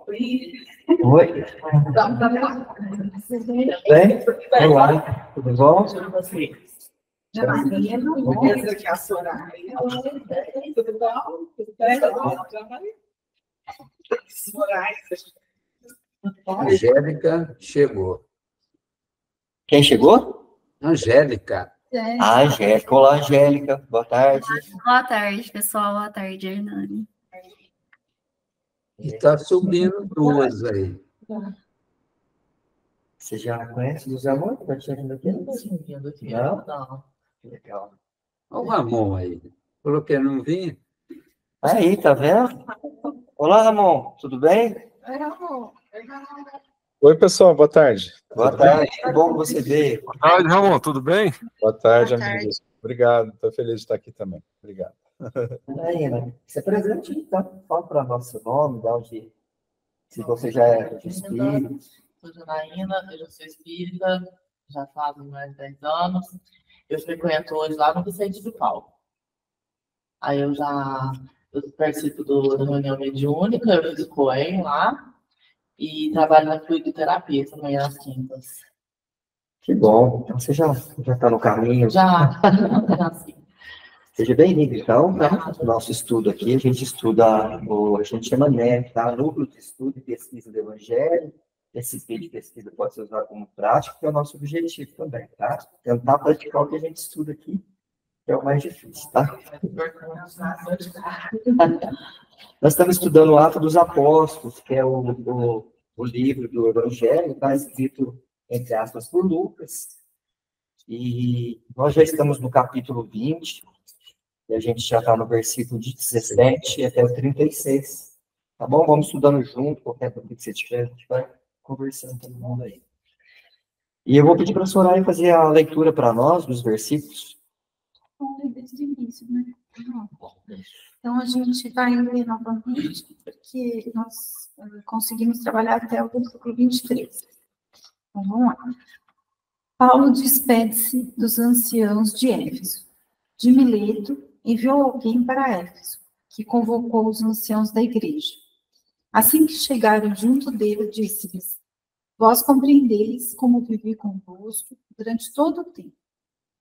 Oi. Bem? Olá, tudo bom? Aqui a Soraya. Tudo bom? Tudo bem? Soraya. Angélica chegou. Quem chegou? Angélica. A Angélica. Olá, Angélica. Boa tarde. Boa tarde, pessoal. Boa tarde, Hernani. E está subindo duas aí. Você já conhece o José Amor? Já tinha vindo aqui? Não tinha vindo aqui. Não? Não. Legal. Olha o Ramon aí. Falou que não vinha. Aí, tá vendo? Olá, Ramon. Tudo bem? Oi, Ramon. Oi, pessoal, boa tarde. Boa tarde, que bom que você veio. Boa tarde, Ramon, tudo bem? Boa tarde, Boa amigos. Obrigado, estou feliz de estar aqui também. Obrigado. Aí, né? Se apresente, então. Fala para nós seu nome, de onde, se você já é de espírito. Sou Janaína, eu já sou espírita, já fazem mais de 10 anos. Eu frequento hoje lá no Vicente de Paulo. Aí eu participo da reunião mediúnica, eu fiz o COEM lá e trabalho na fluidoterapia também às quintas. Que bom. Então você já está no caminho. Já sim. Seja bem-vindo, então, no nosso estudo aqui. A gente estuda, a gente chama NEP, tá? Núcleo de Estudo e Pesquisa do Evangelho. Esse tipo de pesquisa pode ser usado como prática, que é o nosso objetivo também, tá? Tentar praticar o que a gente estuda aqui, que é o mais difícil, tá? Nós estamos estudando o Atos dos Apóstolos, que é o livro do Evangelho, está escrito, entre aspas, por Lucas. E nós já estamos no capítulo 20, e a gente já está no versículo de 17 até o 36. Tá bom? Vamos estudando junto, qualquer coisa que você tiver, a gente vai conversando todo mundo aí. E eu vou pedir para a Soraya fazer a leitura para nós dos versículos. Desde o início, né? Então, a gente vai ler novamente, porque nós conseguimos trabalhar até o versículo 23. Então, vamos lá. Paulo despede-se dos anciãos de Éfeso. De Mileto, enviou alguém para Éfeso, que convocou os anciãos da igreja. Assim que chegaram junto dele, disse-lhes: Vós compreendeis como vivi convosco durante todo o tempo,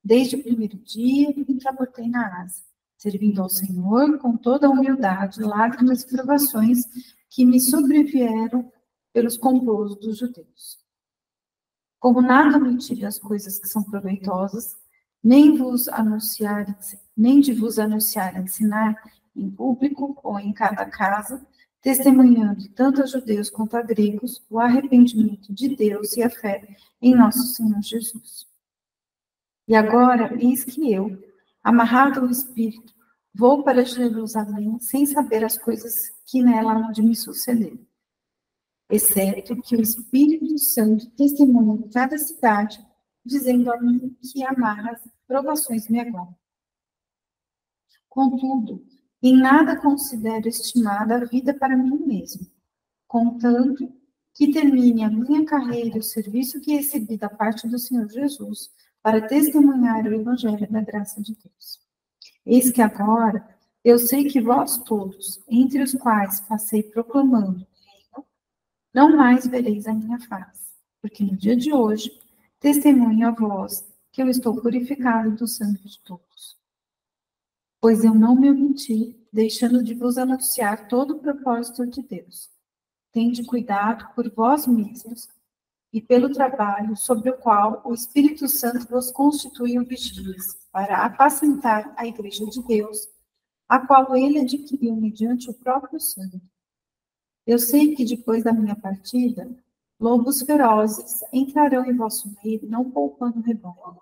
desde o primeiro dia em que transportei na Ásia, servindo ao Senhor com toda a humildade, lágrimas e provações que me sobrevieram pelos complôs dos judeus. Como nada me tive as coisas que são proveitosas, nem de vos anunciar e ensinar em público ou em cada casa, testemunhando tanto a judeus quanto a gregos o arrependimento de Deus e a fé em nosso Senhor Jesus. E agora, eis que eu, amarrado ao Espírito, vou para Jerusalém sem saber as coisas que nela hão de me suceder, exceto que o Espírito Santo testemunha em cada cidade, dizendo a mim que amarras provações me aguardam. Contudo, em nada considero estimada a vida para mim mesmo, contanto que termine a minha carreira e o serviço que recebi da parte do Senhor Jesus para testemunhar o Evangelho da graça de Deus. Eis que agora eu sei que vós todos, entre os quais passei proclamando, não mais vereis a minha face, porque no dia de hoje testemunho a vós que eu estou purificado do sangue de todos. Pois eu não me omiti, deixando de vos anunciar todo o propósito de Deus. Tende cuidado por vós mesmos e pelo trabalho sobre o qual o Espírito Santo vos constituiu vigias, para apacentar a igreja de Deus, a qual ele adquiriu mediante o próprio sangue. Eu sei que depois da minha partida, lobos ferozes entrarão em vosso meio, não poupando o rebanho,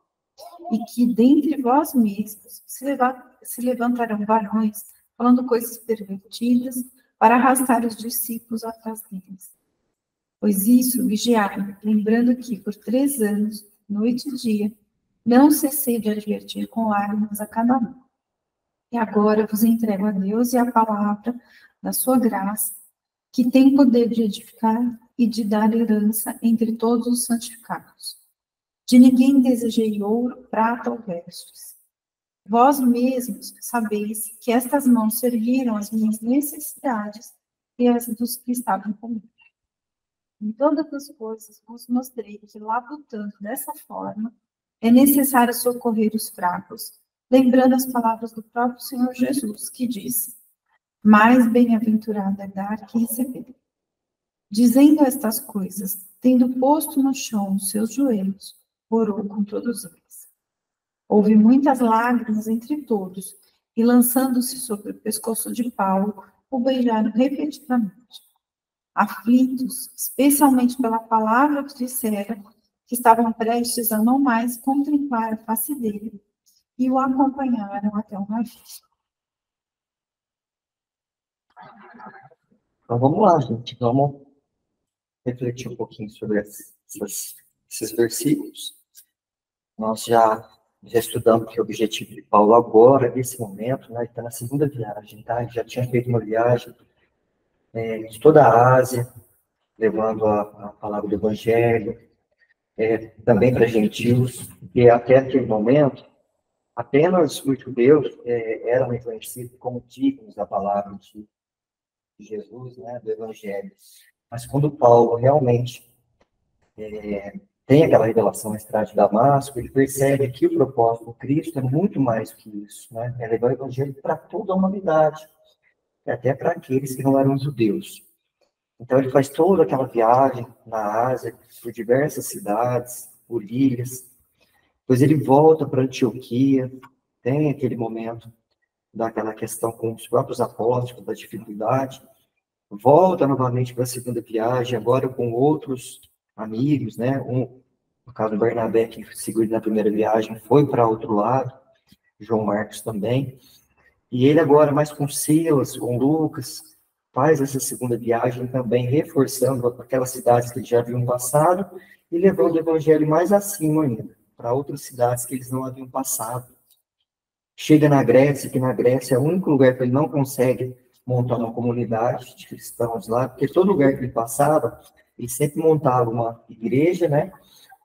e que dentre vós mesmos se levantarão varões, falando coisas pervertidas, para arrastar os discípulos atrás deles. Pois isso, vigiai, lembrando que por 3 anos, noite e dia, não cessei de advertir com lágrimas a cada um. E agora vos entrego a Deus e a palavra da sua graça, que tem poder de edificar e de dar herança entre todos os santificados. De ninguém desejei ouro, prata ou vestes. Vós mesmos sabeis que estas mãos serviram às minhas necessidades e às dos que estavam comigo. Em todas as coisas vos mostrei que, labutando dessa forma, é necessário socorrer os fracos, lembrando as palavras do próprio Senhor Jesus, que disse: mais bem-aventurado é dar que receber. Dizendo estas coisas, tendo posto no chão os seus joelhos, orou com todos eles. Houve muitas lágrimas entre todos, e lançando-se sobre o pescoço de Paulo, o beijaram repetidamente. Aflitos, especialmente pela palavra que dissera, que estavam prestes a não mais contemplar a face dele, e o acompanharam até o navio. Então vamos lá, gente. Vamos refletir um pouquinho sobre esses versículos. Nós já estudamos que o objetivo de Paulo agora, nesse momento, né, ele está na segunda viagem, tá? Ele já tinha feito uma viagem de toda a Ásia, levando a palavra do Evangelho, também para gentios, porque até aquele momento, apenas os judeus eram reconhecidos como dignos da palavra de Jesus, né, do Evangelho. Mas quando Paulo realmente tem aquela revelação na estrada de Damasco, ele percebe que o propósito do Cristo é muito mais do que isso, né? É levar o Evangelho para toda a humanidade, até para aqueles que não eram judeus. Então ele faz toda aquela viagem na Ásia, por diversas cidades, por ilhas. Depois ele volta para Antioquia, tem aquele momento daquela questão com os próprios apóstolos, da dificuldade. Volta novamente para a segunda viagem, agora com outros amigos, né? No caso do Bernabé, que seguiu na primeira viagem, foi para outro lado, João Marcos também. E ele agora, mais com Silas, com Lucas, faz essa segunda viagem também, reforçando aquelas cidades que eles já haviam passado e levando o evangelho mais acima ainda, para outras cidades que eles não haviam passado. Chega na Grécia, que na Grécia é o único lugar que ele não consegue montar uma comunidade de cristãos lá, porque todo lugar que ele passava, ele sempre montava uma igreja, né?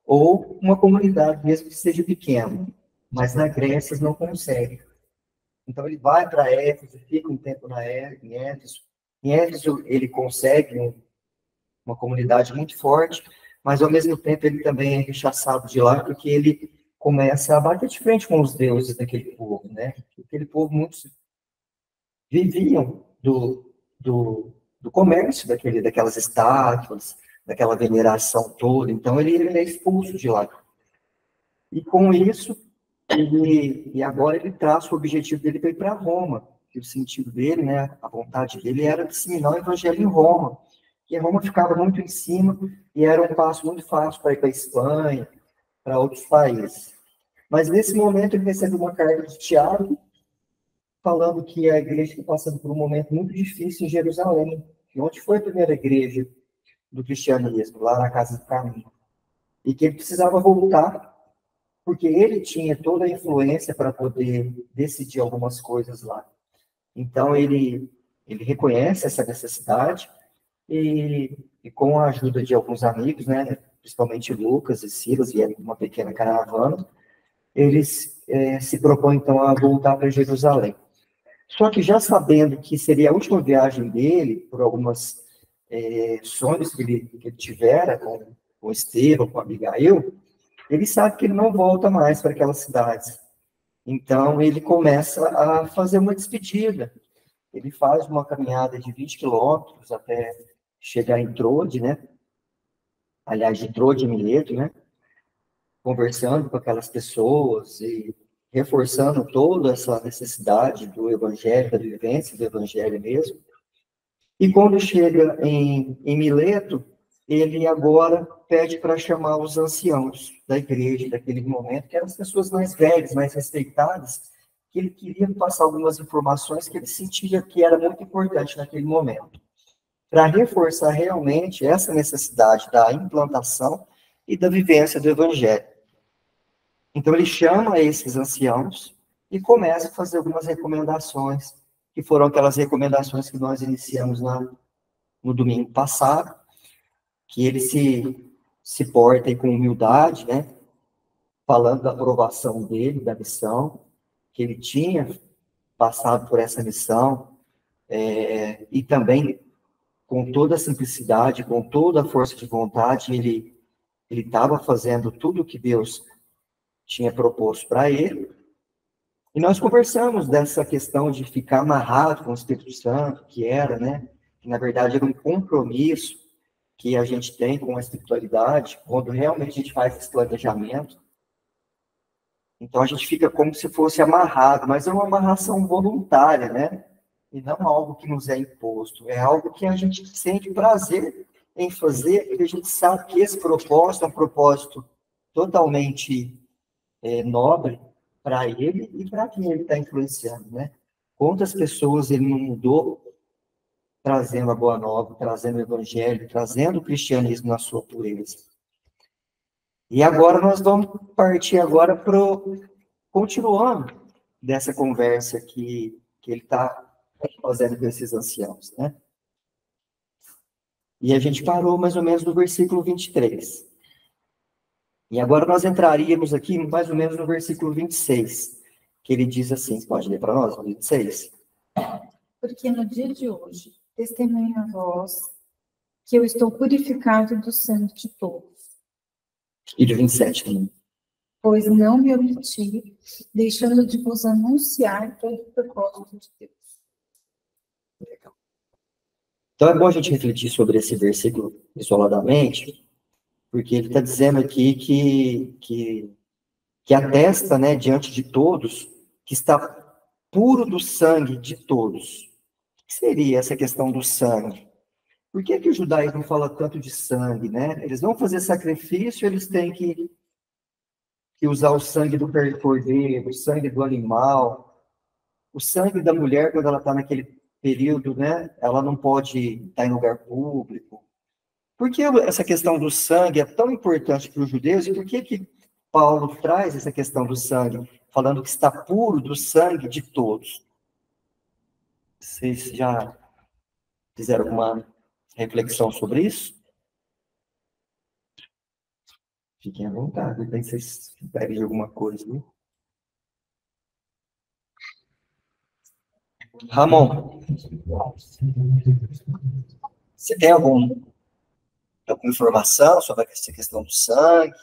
Ou uma comunidade, mesmo que seja pequena. Mas na Grécia não consegue. Então ele vai para Éfeso, fica um tempo em Éfeso. Em Éfeso ele consegue uma comunidade muito forte, mas ao mesmo tempo ele também é rechaçado de lá, porque ele começa a bater de frente com os deuses daquele povo, né? Aquele povo, muitos viviam do comércio daquelas estátuas, daquela veneração toda. Então ele é expulso de lá. E com isso, e agora ele traça o objetivo dele para ir para Roma, que o sentido dele, né, a vontade dele era disseminar o evangelho em Roma, que Roma ficava muito em cima e era um passo muito fácil para ir para a Espanha, para outros países. Mas nesse momento ele recebe uma carta de Tiago, falando que a igreja está passando por um momento muito difícil em Jerusalém, onde foi a primeira igreja do cristianismo, lá na Casa do Caminho, e que ele precisava voltar, porque ele tinha toda a influência para poder decidir algumas coisas lá. Então, ele reconhece essa necessidade e com a ajuda de alguns amigos, né, principalmente Lucas e Silas, e uma pequena caravana, eles se propõem, então, a voltar para Jerusalém. Só que já sabendo que seria a última viagem dele, por algumas sonhos que ele tivera com Estevão, com Abigail, ele sabe que ele não volta mais para aquelas cidades. Então, ele começa a fazer uma despedida. Ele faz uma caminhada de 20 quilômetros até chegar em Trode, né? Aliás, de Trode em Mileto, né? Conversando com aquelas pessoas e reforçando toda essa necessidade do evangelho, da vivência do evangelho mesmo. E quando chega em Mileto, ele agora pede para chamar os anciãos da igreja daquele momento, que eram as pessoas mais velhas, mais respeitadas, que ele queria passar algumas informações que ele sentia que era muito importante naquele momento, para reforçar realmente essa necessidade da implantação e da vivência do evangelho. Então ele chama esses anciãos e começa a fazer algumas recomendações, que foram aquelas recomendações que nós iniciamos no domingo passado, que ele se porta com humildade, né? Falando da aprovação dele, da missão, que ele tinha passado por essa missão, e também com toda a simplicidade, com toda a força de vontade, ele estava fazendo tudo o que Deus tinha proposto para ele. E nós conversamos dessa questão de ficar amarrado com o Espírito Santo, que era, né? Que na verdade era um compromisso que a gente tem com a espiritualidade, quando realmente a gente faz esse planejamento. Então a gente fica como se fosse amarrado, mas é uma amarração voluntária, né? E não algo que nos é imposto. É algo que a gente sente prazer em fazer, porque a gente sabe que esse propósito é um propósito totalmente nobre para ele e para quem ele está influenciando, né? Quantas pessoas ele não mudou trazendo a boa nova, trazendo o evangelho, trazendo o cristianismo na sua pureza. E agora nós vamos partir agora para continuando dessa conversa que ele está fazendo com esses anciãos, né? E a gente parou mais ou menos no versículo 23. E agora nós entraríamos aqui mais ou menos no versículo 26, que ele diz assim, pode ler para nós, o 26? Porque no dia de hoje, testemunho a vós que eu estou purificado do sangue de todos. E do 27 também. Pois não me omiti, deixando de vos anunciar todo o propósito de Deus. Legal. Então é bom a gente refletir sobre esse versículo isoladamente, porque ele está dizendo aqui que atesta, né, diante de todos, que está puro do sangue de todos. O que seria essa questão do sangue? Por que o judaísmo fala tanto de sangue, né? Eles vão fazer sacrifício, eles têm que usar o sangue do cordeiro, o sangue do animal, o sangue da mulher, quando ela está naquele período, né? Ela não pode estar em lugar público. Por que essa questão do sangue é tão importante para os judeus e por que Paulo traz essa questão do sangue, falando que está puro do sangue de todos? Vocês já fizeram alguma reflexão sobre isso? Fiquem à vontade, tem que vocês peguem alguma coisa, viu? Ramon, você tem alguma informação sobre essa questão do sangue?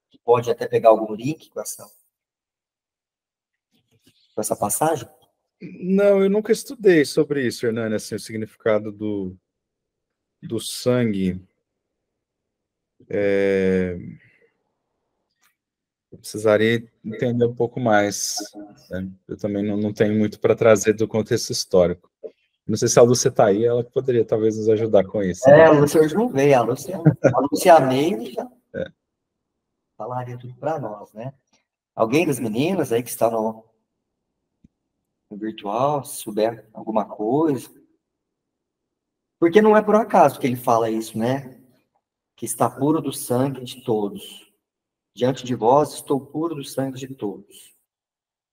Que pode até pegar algum link com essa passagem? Não, eu nunca estudei sobre isso, Hernani, assim, o significado do sangue. Eu precisaria entender um pouco mais, né? Eu também não tenho muito para trazer do contexto histórico. Não sei se a Lúcia está aí, ela poderia talvez nos ajudar com isso. A Lúcia hoje não veio, a Lúcia Meire já falaria tudo para nós, né? Alguém das meninas aí que está no virtual, se souber alguma coisa? Porque não é por acaso que ele fala isso, né? Que está puro do sangue de todos. Diante de vós estou puro do sangue de todos.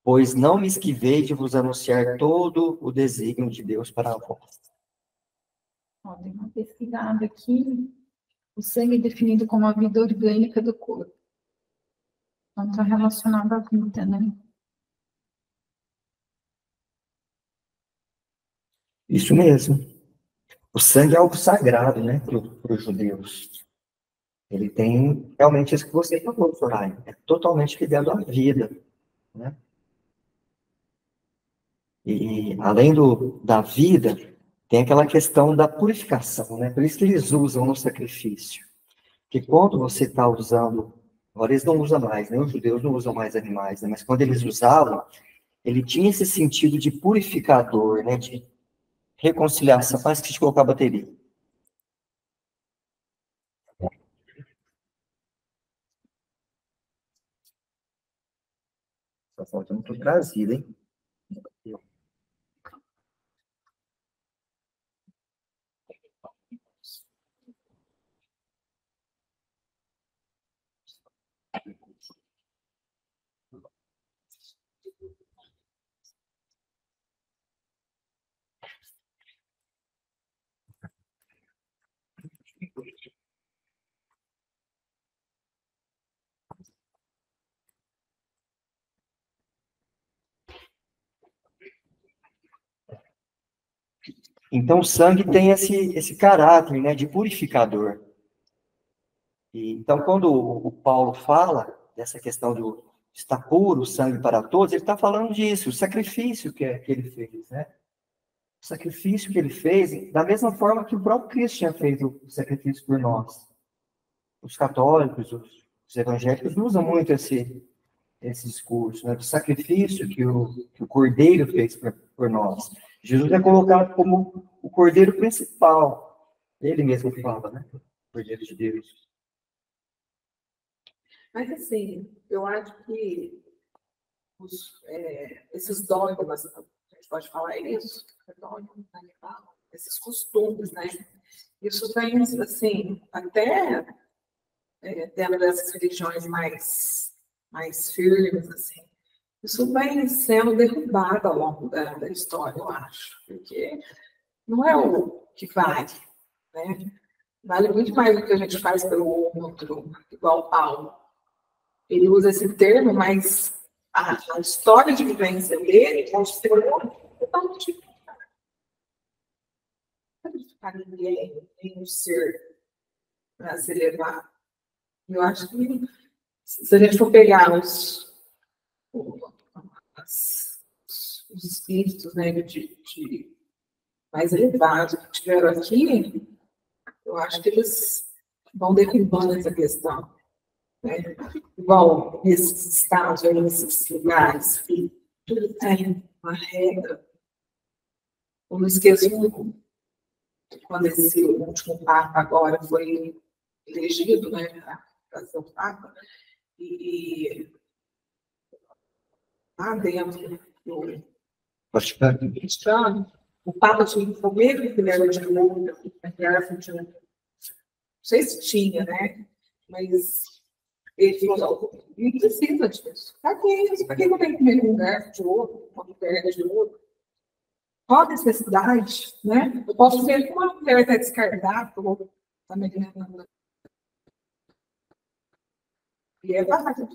Pois não me esquivei de vos anunciar todo o desígnio de Deus para vós. Ó, dei uma pesquisada aqui. O sangue é definido como a vida orgânica do corpo. Então, está relacionado à vida, né? Isso mesmo. O sangue é algo sagrado, né, para os judeus. Ele tem realmente isso que você falou, Soraya. É totalmente ligado à vida, né? E além da vida, tem aquela questão da purificação, né? Por isso que eles usam no sacrifício. Porque quando você está usando, agora eles não usam mais, né? Os judeus não usam mais animais, né? Mas quando eles usavam, ele tinha esse sentido de purificador, né? De reconciliação. Parece que a gente colocar a bateria. Só falta muito trazido, hein? Então, o sangue tem esse caráter, né, de purificador. Então, quando o Paulo fala dessa questão do está puro o sangue para todos, ele está falando disso, o sacrifício que ele fez, né? O sacrifício que ele fez, da mesma forma que o próprio Cristo tinha feito o sacrifício por nós. Os católicos, os evangélicos usam muito esse discurso, né? Do sacrifício que o Cordeiro fez por nós. Jesus é colocado como o Cordeiro principal. Ele mesmo fala, né? O Cordeiro de Deus. Mas, assim, eu acho que esses dogmas, a gente pode falar isso, esses costumes, né? Isso vem, assim, até dentro dessas religiões mais firmes, assim, isso vem sendo derrubado ao longo da história, eu acho, porque não é o que vale, né? Vale muito mais do que a gente faz pelo outro, igual Paulo. Ele usa esse termo, mas a história de vivência dele mostrou totalmente diferente. Não sacrificar ninguém, nenhum ser para se elevar. Eu acho que, se a gente for pegar os espíritos, né, de mais elevados que tiveram aqui, eu acho que eles vão derrubando essa questão. Né? Igual nesses estados, nesses lugares, que tudo tem uma regra. Eu não esqueço quando esse último Papa agora foi elegido, né, para ser o Papa, e lá dentro do Vaticano, o Papa tinha o primeiro que ele era de ouro, não sei se tinha, né, mas ele falou, não precisa disso. Para que isso? Para que eu tenho que comer um garfo de ouro, uma colher de ouro? Qual a necessidade, né? Eu posso ver que uma mulher está descartável, também. E é barato.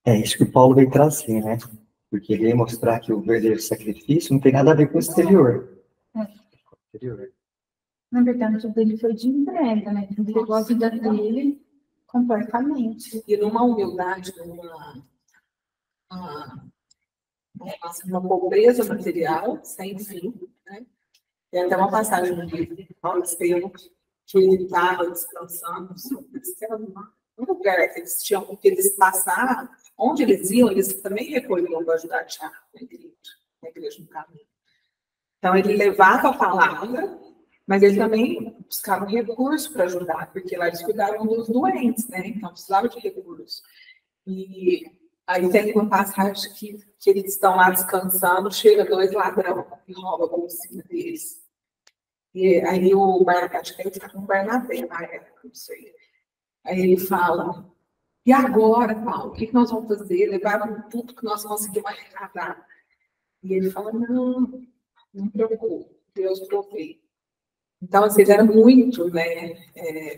É isso que o Paulo veio trazer, né? Porque ele veio mostrar que o verdadeiro sacrifício não tem nada a ver com o exterior. Exterior. Na verdade, o dele foi de entrega, né? Ele entregou a vida dele completamente. E numa humildade, numa pobreza material, sem fim, né? Tem até uma passagem no livro de Paulo Estevam, que ele estava descansando no lugar que eles tinham, que eles passaram, onde eles iam, eles também recolhiam para ajudar a Tiago na igreja no caminho. Então, ele levava a palavra, mas ele também buscava recurso para ajudar, porque lá eles cuidavam dos doentes, né? Então, precisava de recurso. E aí tem uma passagem que eles estão lá descansando, chega 2 ladrões e rouba a bolsinha deles. E aí acho que ele está com o Bernabé na época, não sei. Aí ele fala, e agora, Paulo, o que nós vamos fazer? Levaram tudo que nós conseguimos arrecadar. E ele fala, não preocupe, Deus provê. Então, assim, era muito, né,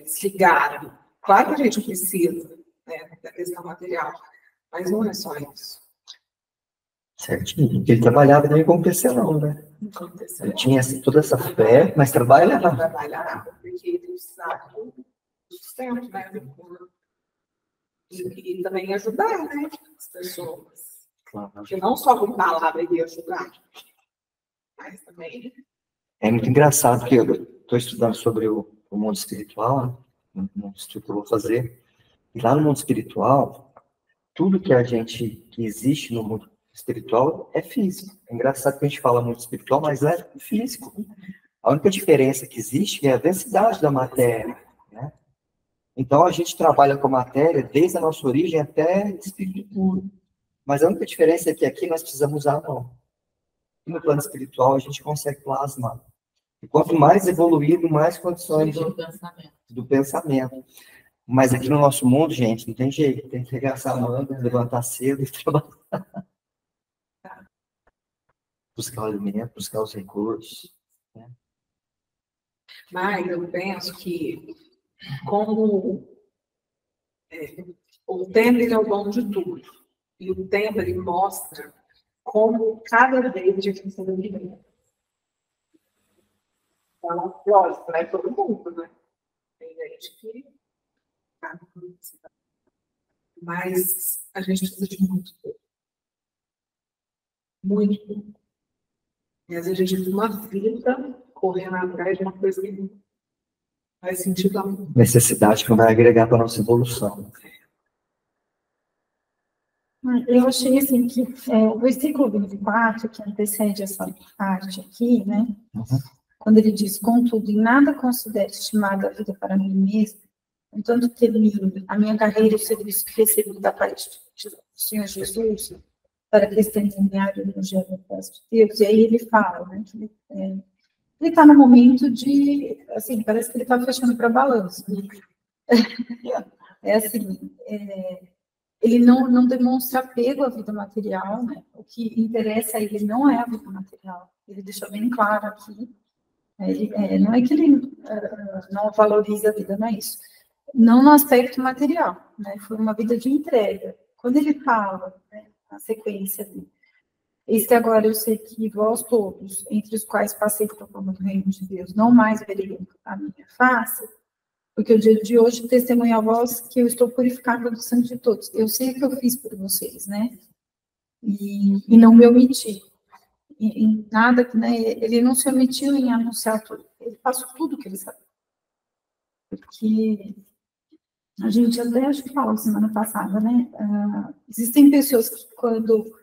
desligaram. Claro que a gente precisa, né, da questão material, mas não é só isso. Certinho, porque ele trabalhava também como tecelão, né? Ele tinha toda essa fé, mas trabalhava. Trabalhava, porque ele precisava do sustento, né, do corpo. E também ajudar, né, as pessoas. Claro. Porque não só com palavra ele ia ajudar, mas também... É muito engraçado, porque eu estou estudando sobre o mundo espiritual, né, no estudo que eu vou fazer, e lá no mundo espiritual, tudo que existe no mundo espiritual é físico. É engraçado que a gente fala mundo espiritual, mas é físico. A única diferença que existe é a densidade da matéria, né? Então, a gente trabalha com a matéria desde a nossa origem até espírito puro. Mas a única diferença é que aqui nós precisamos usar a mão. E no plano espiritual, a gente consegue plasmar. E quanto mais evoluído, mais condições do pensamento. Mas aqui no nosso mundo, gente, não tem jeito. Tem que regaçar a manga, levantar cedo e trabalhar. Buscar o alimento, buscar os recursos. Né? Mas eu penso que, como o tempo é o bom de tudo, e o tempo ele mostra como cada vez a gente precisa viver. Então, lógico, não é todo mundo, né? Tem gente que. Mas a gente precisa de muito pouco. Muito pouco. E às vezes a gente vive uma vida correndo atrás de uma coisa que não faz sentido algum. Necessidade que não vai agregar para a nossa evolução. Eu achei assim que o versículo 24, que antecede essa parte aqui, né? Quando ele diz, contudo, em nada considero estimada a vida para mim mesmo, contanto termine a minha carreira e o serviço que recebi da parte do Senhor Jesus, para testemunhar o evangelho da paz de Deus. E aí ele fala, né, que ele está no momento de, assim, parece que ele está fechando para balanço. É assim, ele não demonstra apego à vida material, né? O que interessa a ele não é a vida material. Ele deixa bem claro aqui. Não é que ele não valoriza a vida, não é isso. Não no aspecto material, né? Foi uma vida de entrega. Quando ele fala, né, na sequência dele, eis que agora eu sei que vós todos, entre os quais passei por forma do reino de Deus, não mais vereis a minha face, porque o dia de hoje testemunho a vós que eu estou purificada do sangue de todos. Eu sei o que eu fiz por vocês, né? E não me omiti. Em nada, né? Ele não se omitiu em anunciar tudo. Ele passou tudo que ele sabia. Porque a gente até acho que falou semana passada, né? Existem pessoas que quando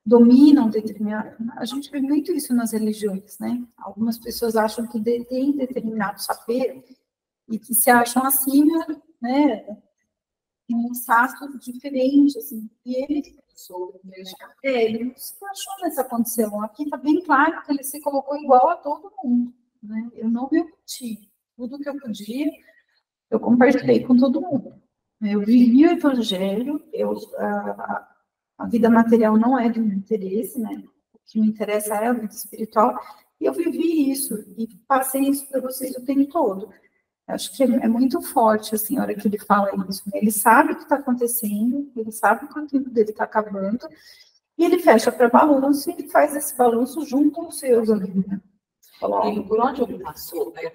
dominam determinado... A gente vê muito isso nas religiões, né? Algumas pessoas acham que detêm determinado saber e que se acham acima, né? Em um status diferente, assim. E ele não se achou nessa condição. Aqui está bem claro que ele se colocou igual a todo mundo, né? Eu não me omiti. Tudo que eu podia, eu compartilhei com todo mundo. Eu vivi o evangelho, a vida material não é do meu interesse, né? O que me interessa é a vida espiritual, e eu vivi isso, e passei isso para vocês o tempo todo. Acho que é muito forte, assim, a hora que ele fala isso. Ele sabe o que está acontecendo, ele sabe que o tempo dele está acabando, e ele fecha para balanço, e ele faz esse balanço junto com os seus amigos. Né? E por onde ele passou, né?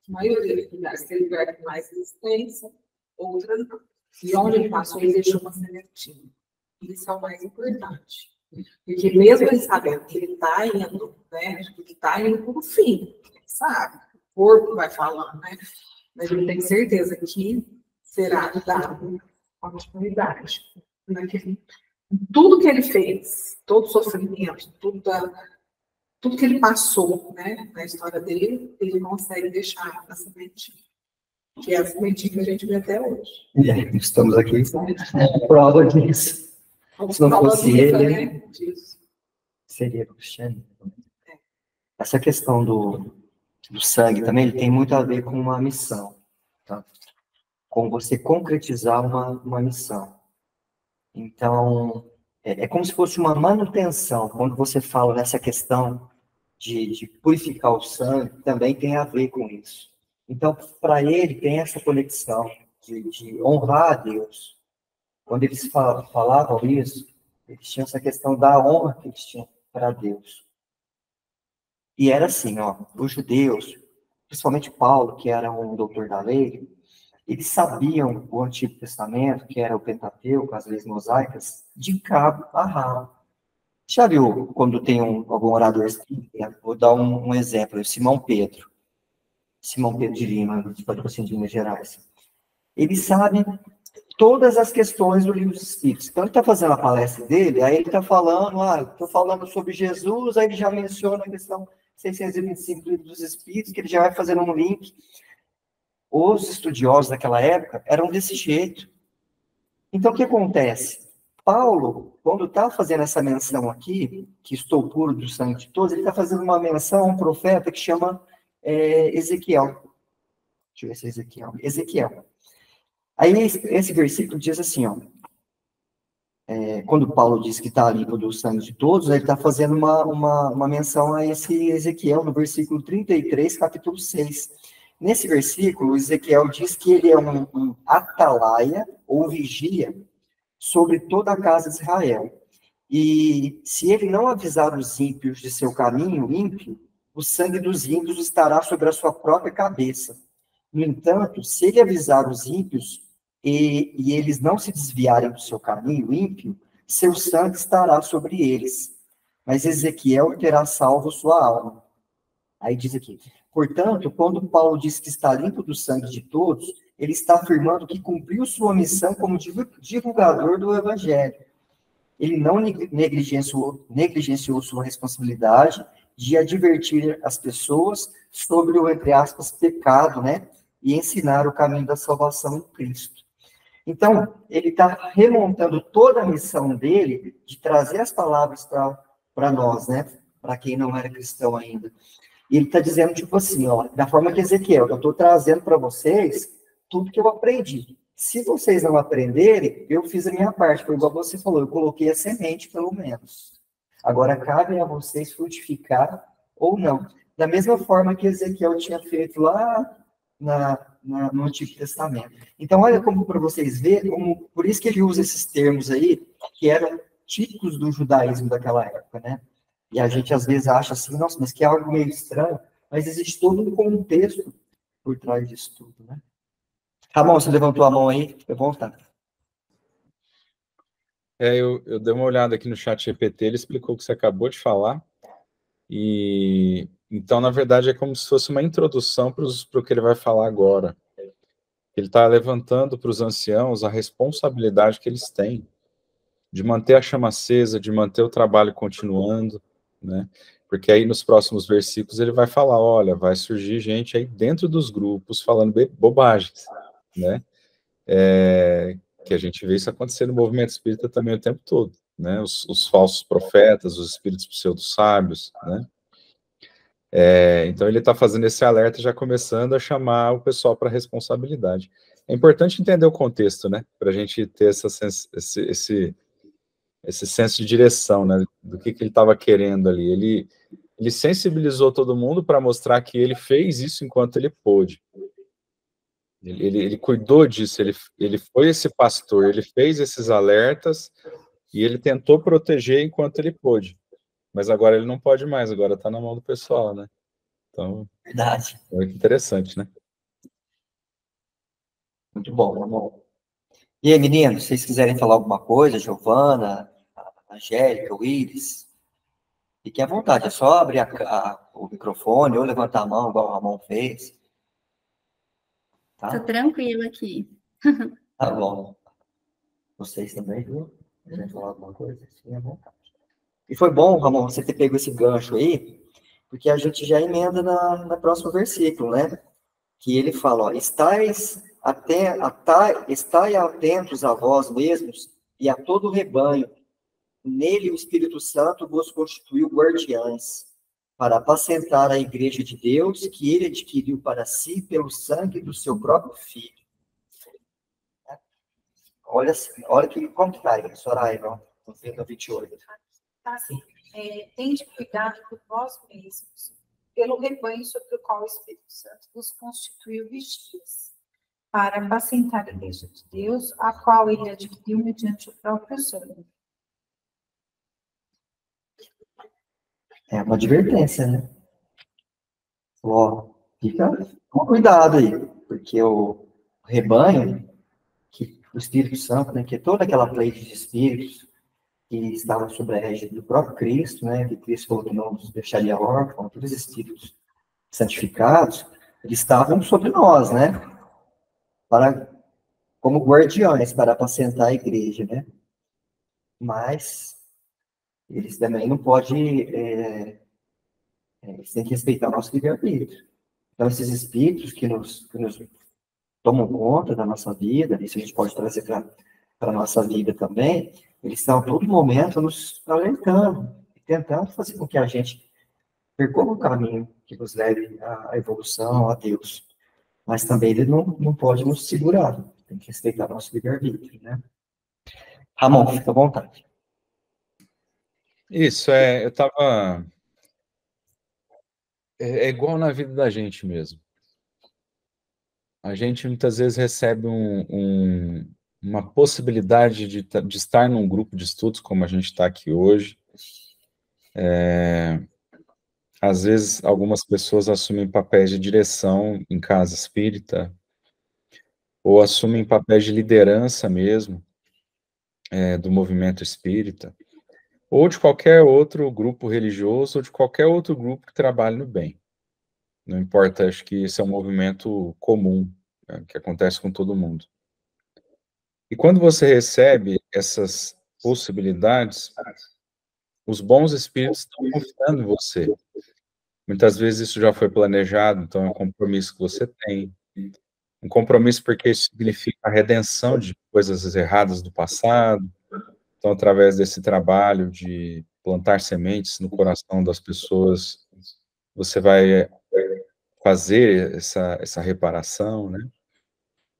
A maioria dos lugares tem lugar com mais resistência, outras não. E onde ele passou, ele deixou uma sementinha. Isso é o mais importante. Porque mesmo ele sabendo que ele está indo, né? Ele está indo para o fim, ele sabe, o corpo vai falando, né? Mas ele tem certeza que será dado continuidade. Tudo que ele fez, todo o sofrimento, tudo que ele passou, né, na história dele, ele consegue deixar a sementinha. Que é a sementinha que a gente vê até hoje. Estamos aqui com prova disso. Se não fosse ele, né? Seria o Cristiano. Essa questão do sangue também, ele tem muito a ver com uma missão, tá? Com você concretizar uma missão. Então, é como se fosse uma manutenção. Quando você fala nessa questão de purificar o sangue, também tem a ver com isso. Então, para ele, tem essa conexão de honrar a Deus. Quando eles falavam isso, eles tinham essa questão da honra que eles tinham para Deus. E era assim, ó, os judeus, principalmente Paulo, que era um doutor da lei, eles sabiam o Antigo Testamento, que era o Pentateuco, as leis mosaicas, de cabo a rabo. Já viu quando tem algum orador espírita? Vou dar um exemplo, Simão Pedro de Lima, de Patrocínio de Minas Gerais. Ele sabe todas as questões do livro dos Espíritos. Então, ele está fazendo a palestra dele, aí ele está falando, estou falando sobre Jesus, aí ele já menciona a questão 625 do livro dos Espíritos, que ele já vai fazendo um link. Os estudiosos daquela época eram desse jeito. Então, o que acontece? Paulo, quando está fazendo essa menção aqui, que estou puro do sangue de todos, ele está fazendo uma menção a um profeta que chama Ezequiel. Deixa eu ver se é Ezequiel. Aí, esse versículo diz assim, ó, quando Paulo diz que está limpo do sangue de todos, ele está fazendo uma menção a esse Ezequiel, no versículo 33, capítulo 6. Nesse versículo, Ezequiel diz que ele é um atalaia, ou vigia, sobre toda a casa de Israel. E se ele não avisar os ímpios de seu caminho ímpio, o sangue dos ímpios estará sobre a sua própria cabeça. No entanto, se ele avisar os ímpios e eles não se desviarem do seu caminho ímpio, seu sangue estará sobre eles. Mas Ezequiel terá salvo sua alma. Aí diz aqui, portanto, quando Paulo diz que está limpo do sangue de todos, ele está afirmando que cumpriu sua missão como divulgador do evangelho. Ele não negligenciou sua responsabilidade de advertir as pessoas sobre o, entre aspas, pecado, né? E ensinar o caminho da salvação em Cristo. Então, ele está remontando toda a missão dele de trazer as palavras para nós, né? Para quem não era cristão ainda. E ele está dizendo, tipo assim, ó, da forma que Ezequiel, eu estou trazendo para vocês tudo que eu aprendi. Se vocês não aprenderem, eu fiz a minha parte. Foi igual você falou, eu coloquei a semente, pelo menos. Agora, cabe a vocês frutificar ou não. Da mesma forma que Ezequiel tinha feito lá no Antigo Testamento. Então, olha como para vocês verem, como, por isso que ele usa esses termos aí, que eram típicos do judaísmo daquela época, né? E a gente, às vezes, acha assim, nossa, mas que é algo meio estranho, mas existe todo um contexto por trás disso tudo, né? Ramon, você levantou a mão aí? Fica à vontade. Eu dei uma olhada aqui no chat GPT, ele explicou o que você acabou de falar, e então, na verdade, é como se fosse uma introdução para o que ele vai falar agora. Ele está levantando para os anciãos a responsabilidade que eles têm de manter a chama acesa, de manter o trabalho continuando, né? Porque aí nos próximos versículos ele vai falar, olha, vai surgir gente aí dentro dos grupos falando bobagens, né? Que a gente vê isso acontecer no movimento espírita também o tempo todo, né? Os falsos profetas, os espíritos pseudo-sábios, né? Então ele está fazendo esse alerta, já começando a chamar o pessoal para responsabilidade. É importante entender o contexto, né? Para a gente ter esse senso de direção, né? Do que ele estava querendo ali. Ele sensibilizou todo mundo para mostrar que ele fez isso enquanto ele pôde. Ele cuidou disso, ele foi esse pastor, ele fez esses alertas e ele tentou proteger enquanto ele pôde. Mas agora ele não pode mais, agora está na mão do pessoal, né? Então, verdade. É muito interessante, né? Muito bom, Ramon. E aí, meninos, se vocês quiserem falar alguma coisa, Giovana, a Angélica, o Iris, fiquem à vontade, é só abrir o microfone ou levantar a mão, igual o Ramon fez. Tá? Tô tranquila aqui. Tá bom. Vocês também, viu? Quiserem falar alguma coisa, fiquem à vontade. E foi bom, Ramon, você ter pego esse gancho aí, porque a gente já emenda na próximo versículo, né? Que ele fala, ó, estai atentos a vós mesmos e a todo o rebanho. Nele o Espírito Santo vos constituiu guardiães, para apacentar a igreja de Deus, que ele adquiriu para si pelo sangue do seu próprio Filho. Olha como que está aí, Soraya, no 28. Tá assim, tende cuidado por vós mesmos, pelo rebanho sobre o qual o Espírito Santo vos constituiu vigias, para apacentar a igreja de Deus, a qual ele adquiriu mediante o próprio sangue. É uma advertência, né? Ó, fica com cuidado aí, porque o rebanho, que o Espírito Santo, né, que é toda aquela pleite de espíritos que estavam sob a égide do próprio Cristo, né, que Cristo falou que não nos deixaria órfãos, todos os espíritos santificados, eles estavam sobre nós, né? Como guardiões, para apacentar a igreja, né? Mas eles também não podem, eles têm que respeitar o nosso livre-arbítrio. Então, esses espíritos que nos tomam conta da nossa vida, isso a gente pode trazer para a nossa vida também, eles estão a todo momento nos alertando, tentando fazer com que a gente percorra o caminho que nos leve à evolução, a Deus. Mas também ele não pode nos segurar, tem que respeitar o nosso livre-arbítrio, né? Ramon, fica à vontade. Isso, eu estava... É igual na vida da gente mesmo. A gente muitas vezes recebe uma possibilidade de estar num grupo de estudos, como a gente está aqui hoje. Às vezes, algumas pessoas assumem papéis de direção em casa espírita, ou assumem papéis de liderança mesmo, do movimento espírita, ou de qualquer outro grupo religioso, ou de qualquer outro grupo que trabalhe no bem. Não importa, acho que esse é um movimento comum, né, que acontece com todo mundo. E quando você recebe essas possibilidades, os bons espíritos estão confiando em você. Muitas vezes isso já foi planejado, então é um compromisso que você tem. Um compromisso porque isso significa a redenção de coisas erradas do passado. Então, através desse trabalho de plantar sementes no coração das pessoas, você vai fazer essa reparação, né?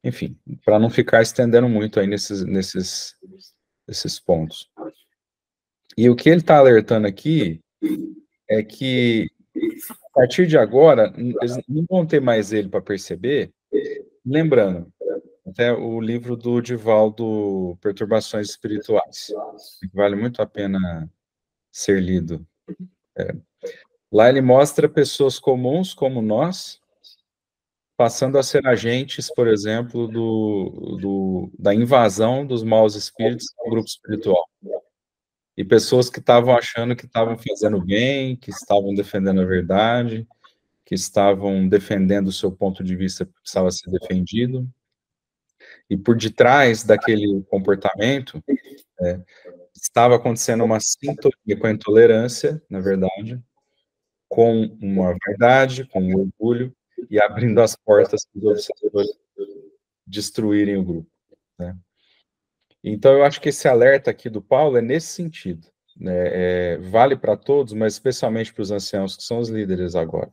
Enfim, para não ficar estendendo muito aí nesses pontos. E o que ele está alertando aqui é que, a partir de agora, eles não vão ter mais ele para perceber. Lembrando, até o livro do Divaldo, Perturbações Espirituais, que vale muito a pena ser lido. Lá ele mostra pessoas comuns como nós, passando a ser agentes, por exemplo, da invasão dos maus espíritos ao grupo espiritual. E pessoas que estavam achando que estavam fazendo bem, que estavam defendendo a verdade, que estavam defendendo o seu ponto de vista que precisava ser defendido. E por detrás daquele comportamento, estava acontecendo uma sintonia com a intolerância, na verdade, com uma verdade, com um orgulho, e abrindo as portas para os observadores destruírem o grupo, né? Então, eu acho que esse alerta aqui do Paulo é nesse sentido, né? Vale para todos, mas especialmente para os anciãos, que são os líderes agora,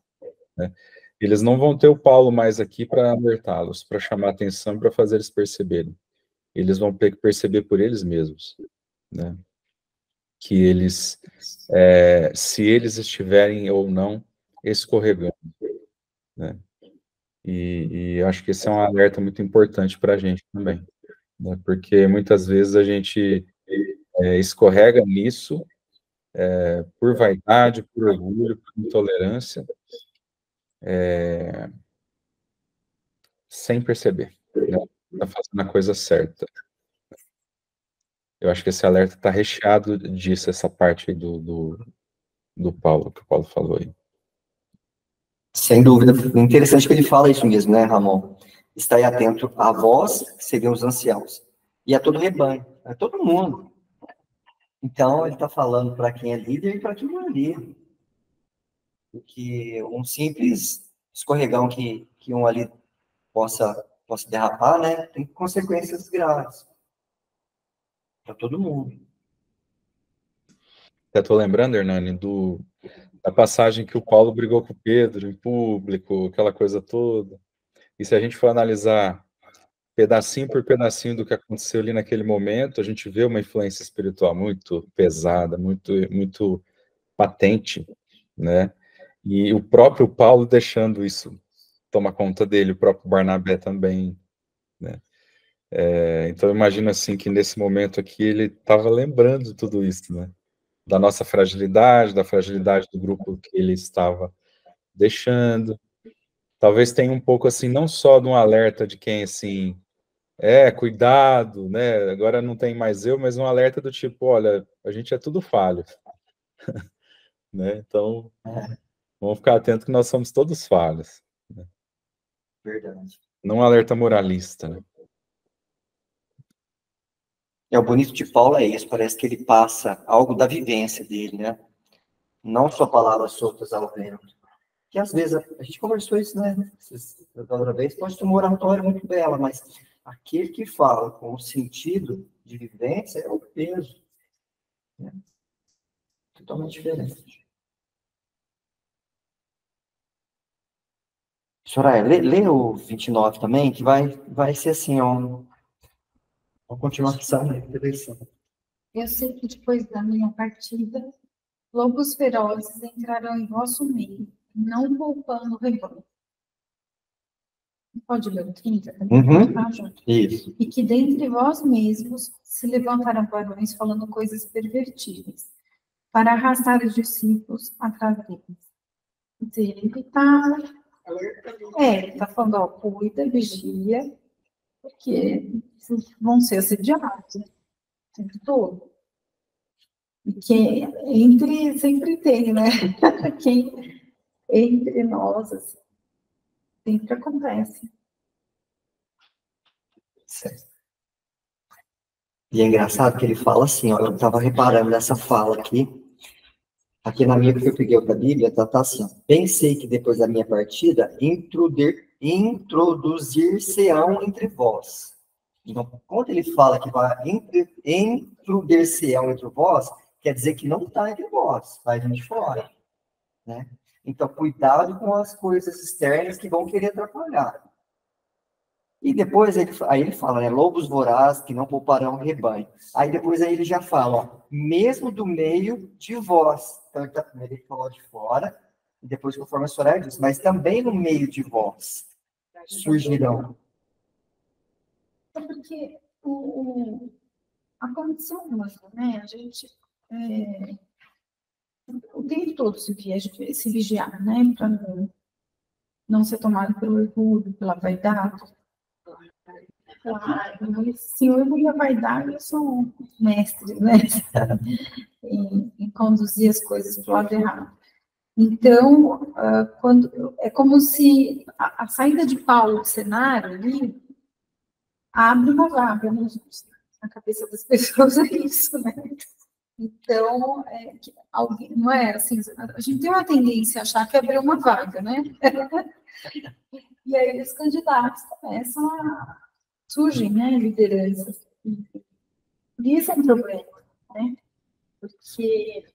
né? Eles não vão ter o Paulo mais aqui para alertá-los, para chamar atenção, para fazer eles perceberem. Eles vão ter que perceber por eles mesmos, né? Que eles, se eles estiverem ou não escorregando, né? E acho que esse é um alerta muito importante para a gente também, né? Porque muitas vezes a gente escorrega nisso por vaidade, por orgulho, por intolerância, sem perceber, né? Está fazendo a coisa certa. Eu acho que esse alerta está recheado disso, essa parte aí do Paulo, que o Paulo falou aí. Sem dúvida. Interessante que ele fala isso mesmo, né, Ramon? Estai atento a vós, que seriam os anciãos, e a todo rebanho, a todo mundo. Então, ele está falando para quem é líder e para quem não é líder. Porque um simples escorregão que um ali possa derrapar, né, tem consequências graves para todo mundo. Eu estou lembrando, Hernani, da passagem que o Paulo brigou com o Pedro em público, aquela coisa toda. E se a gente for analisar pedacinho por pedacinho do que aconteceu ali naquele momento, a gente vê uma influência espiritual muito pesada, muito, muito patente, né? E o próprio Paulo deixando isso tomar conta dele, o próprio Barnabé também, né? Então, imagino assim que nesse momento aqui ele estava lembrando de tudo isso, né? Da nossa fragilidade, da fragilidade do grupo que ele estava deixando. Talvez tenha um pouco assim, não só de um alerta de quem assim, cuidado, né? Agora não tem mais eu, mas um alerta do tipo, olha, a gente é tudo falho, né? Então, vamos ficar atentos que nós somos todos falhos, né? Verdade. Não um alerta moralista, né? O bonito de Paulo é isso, parece que ele passa algo da vivência dele, né? Não só palavras soltas ao vento. Que às vezes, a gente conversou isso, né? Da outra vez, pode ter uma oratória muito bela, mas aquele que fala com o sentido de vivência é o peso, né? Totalmente diferente. Soraya, lê o 29 também, que vai ser assim, ó, uma continuação, né? Interessante. Eu sei que depois da minha partida, lobos ferozes entrarão em vosso meio, não poupando o rebanho. Pode ler o 30 também? Isso. E que dentre vós mesmos se levantarão varões falando coisas pervertidas, para arrastar os discípulos atrás deles. Ele tá, ele tá falando, ó, cuida, vigia, porque vão ser assediados, né, o tempo todo. E que sempre tem, né? Quem entre nós, assim, sempre acontece. Certo. E é engraçado que ele fala assim, ó, eu estava reparando nessa fala aqui na minha, porque eu peguei outra Bíblia, tá assim, ó, pensei que depois da minha partida, introduzir-se-ão entre vós. Então, quando ele fala que vai introduzir-se-ão entre vós, quer dizer que não está entre vós, vai vir de fora, né? Então, cuidado com as coisas externas que vão querer atrapalhar. E depois aí ele fala, né, lobos vorazes que não pouparão o rebanho. Aí depois aí ele já fala, ó, mesmo do meio de vós. Então primeiro ele falou de fora, e depois conforme a senhora diz, mas também no meio de vós surgirão. É porque a condição humana, né, a gente o tempo todo se vigiar, né, para não ser tomado pelo orgulho, pela vaidade. Claro, mas se o orgulho e a vaidade, eu sou mestre, né, em conduzir as coisas para o lado errado. Então, é como se a saída de Paulo do cenário ali abre uma vaga, né, gente? Na cabeça das pessoas é isso, né? Então, alguém, não é assim, a gente tem uma tendência a achar que abriu uma vaga, né? E aí os candidatos começam surgem, né, lideranças. E isso é um problema, né? Porque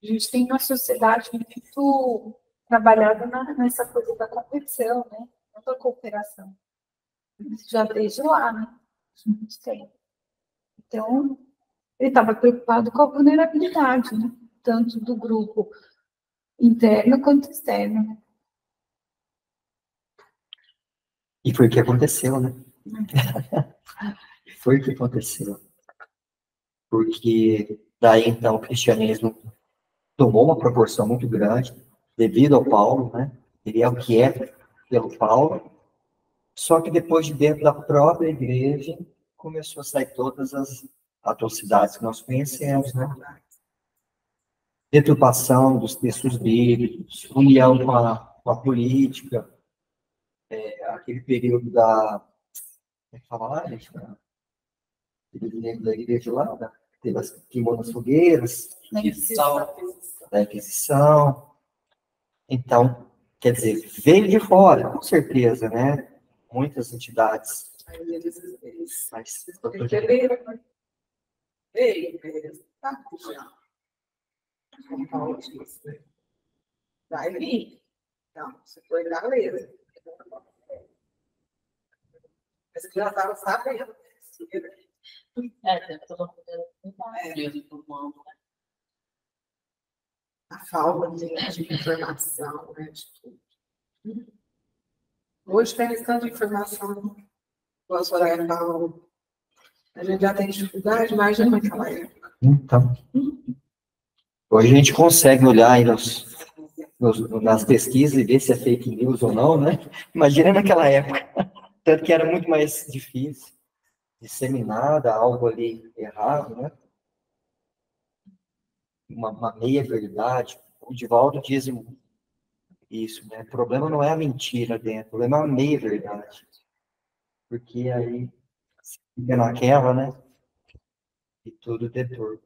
a gente tem uma sociedade muito trabalhada nessa coisa da competição, né? Não da cooperação. Isso já desde lá, né? A gente tem. Então, ele estava preocupado com a vulnerabilidade, né? Tanto do grupo interno quanto externo. E foi o que aconteceu, né? Foi o que aconteceu. Porque daí, então, o cristianismo tomou uma proporção muito grande, devido ao Paulo, né? Ele é o que é pelo Paulo. Só que depois, de dentro da própria igreja, começou a sair todas as atrocidades que nós conhecemos, né? Deturpação dos textos bíblicos, união com a política, aquele período da... Como é que fala lá, gente? Da igreja lá, teve as queimou nas fogueiras, da Inquisição. Então, quer dizer, veio de fora, com certeza, né? Muitas entidades. Mas, vai vir. Então, se for da beleza. Mas que já estava sabendo. A falta de informação, né? De tudo. Hoje tem tanta informação. O Soraya falou. A gente já tem dificuldade, mas já naquela época. então, hoje a gente consegue olhar aí nas pesquisas e ver se é fake news ou não, né? Imagina naquela época. Tanto que era muito mais difícil, disseminada, algo ali errado, né? Uma meia-verdade. O Divaldo diz isso, né? O problema não é a mentira dentro, o problema é a meia-verdade. Porque aí fica naquela, né? E tudo deturpa.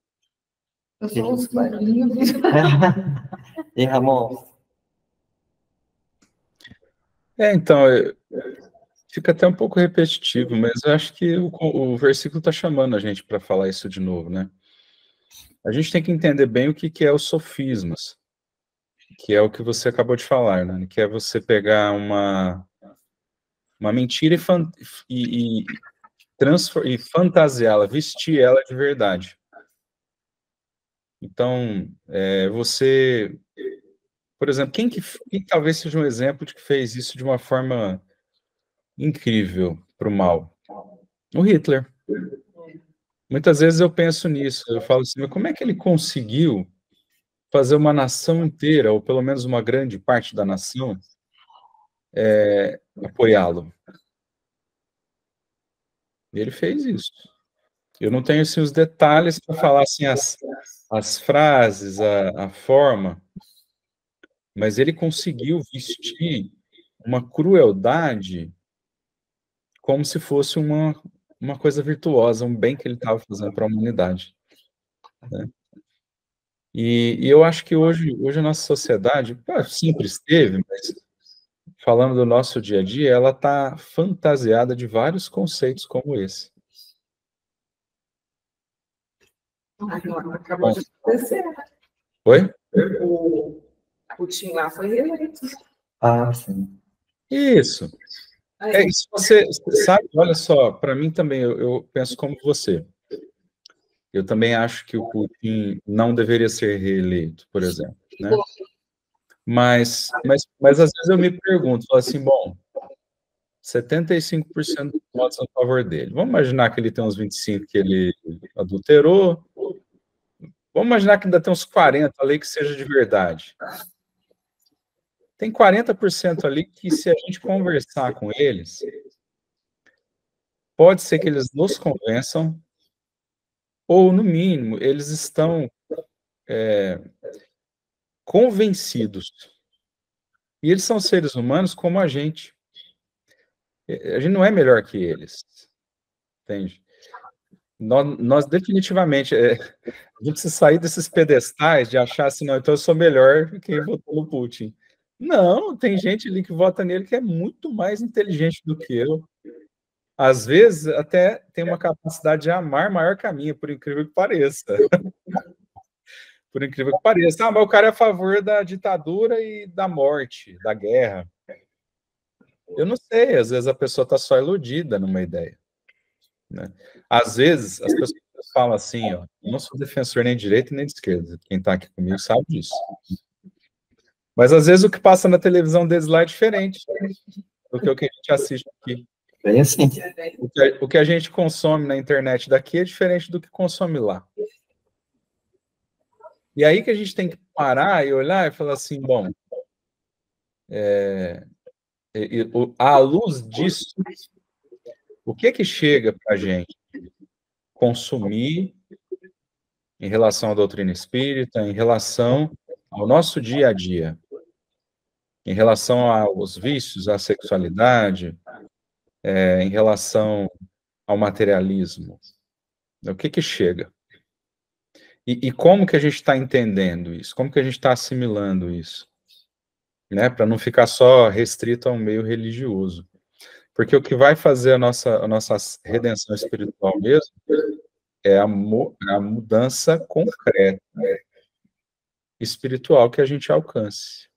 Eu sou os barulhinhos. E Ramon? Então, fica até um pouco repetitivo, mas eu acho que o versículo está chamando a gente para falar isso de novo, né? A gente tem que entender bem o que é os sofismas, que é o que você acabou de falar, né? Que é você pegar uma mentira e fantasiá-la, vestir ela de verdade. Então, você... Por exemplo, quem talvez seja um exemplo de que fez isso de uma forma incrível para o mal? O Hitler. Muitas vezes eu penso nisso, eu falo assim, mas como é que ele conseguiu fazer uma nação inteira, ou pelo menos uma grande parte da nação, apoiá-lo. Ele fez isso. Eu não tenho assim, os detalhes para falar assim, as frases, a forma, mas ele conseguiu vestir uma crueldade como se fosse uma coisa virtuosa, um bem que ele estava fazendo para a humanidade. Né? E eu acho que hoje a nossa sociedade, sempre esteve, mas falando do nosso dia a dia, ela está fantasiada de vários conceitos como esse. Acabou de acontecer. Oi? O Putin lá foi reeleito. Ah, sim. Isso. Isso você sabe, olha só, para mim também, eu penso como você. Eu também acho que o Putin não deveria ser reeleito, por exemplo, né? Mas às vezes eu me pergunto, falo assim, bom, 75% dos votos a favor dele. Vamos imaginar que ele tem uns 25% que ele adulterou. Vamos imaginar que ainda tem uns 40% ali que seja de verdade. Tem 40% ali que, se a gente conversar com eles, pode ser que eles nos convençam, ou, no mínimo, eles estão convencidos. E eles são seres humanos como a gente. A gente não é melhor que eles. Entende? Nós definitivamente, a gente precisa sair desses pedestais de achar assim, não, então eu sou melhor que quem votou no Putin. Não, tem gente ali que vota nele que é muito mais inteligente do que eu. Às vezes, até tem uma capacidade de amar maior que a minha, por incrível que pareça. Por incrível que pareça. Mas o cara é a favor da ditadura e da morte, da guerra. Eu não sei, às vezes a pessoa está só iludida numa ideia. Né? Às vezes, as pessoas falam assim, ó, eu não sou defensor nem de direita nem de esquerda. Quem está aqui comigo sabe disso. Mas, às vezes, o que passa na televisão deles lá é diferente do que o que a gente assiste aqui. Bem assim. O que a gente consome na internet daqui é diferente do que consome lá. E aí que a gente tem que parar e olhar e falar assim, bom, à luz disso, o que chega para a gente consumir em relação à doutrina espírita, em relação ao nosso dia a dia, em relação aos vícios, à sexualidade, em relação ao materialismo? O que chega? E como que a gente está entendendo isso? Como que a gente está assimilando isso? Né? Para não ficar só restrito a um meio religioso. Porque o que vai fazer a nossa redenção espiritual mesmo é a mudança concreta, espiritual que a gente alcance.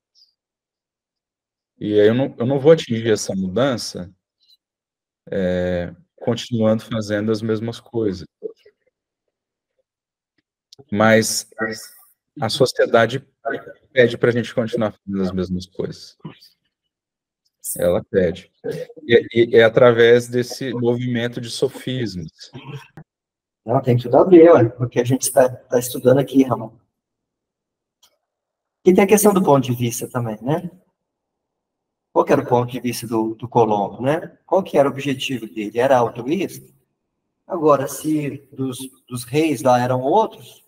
E aí eu não vou atingir essa mudança continuando fazendo as mesmas coisas. Mas a sociedade pede para a gente continuar fazendo as mesmas coisas. Ela pede. E é através desse movimento de sofismas. Não, tem tudo a ver, ué, porque a gente está estudando aqui, Ramon. E tem a questão do ponto de vista também, né? Qual que era o ponto de vista do Colombo, né? Qual que era o objetivo dele? Era altruísta? Agora, se dos reis lá eram outros,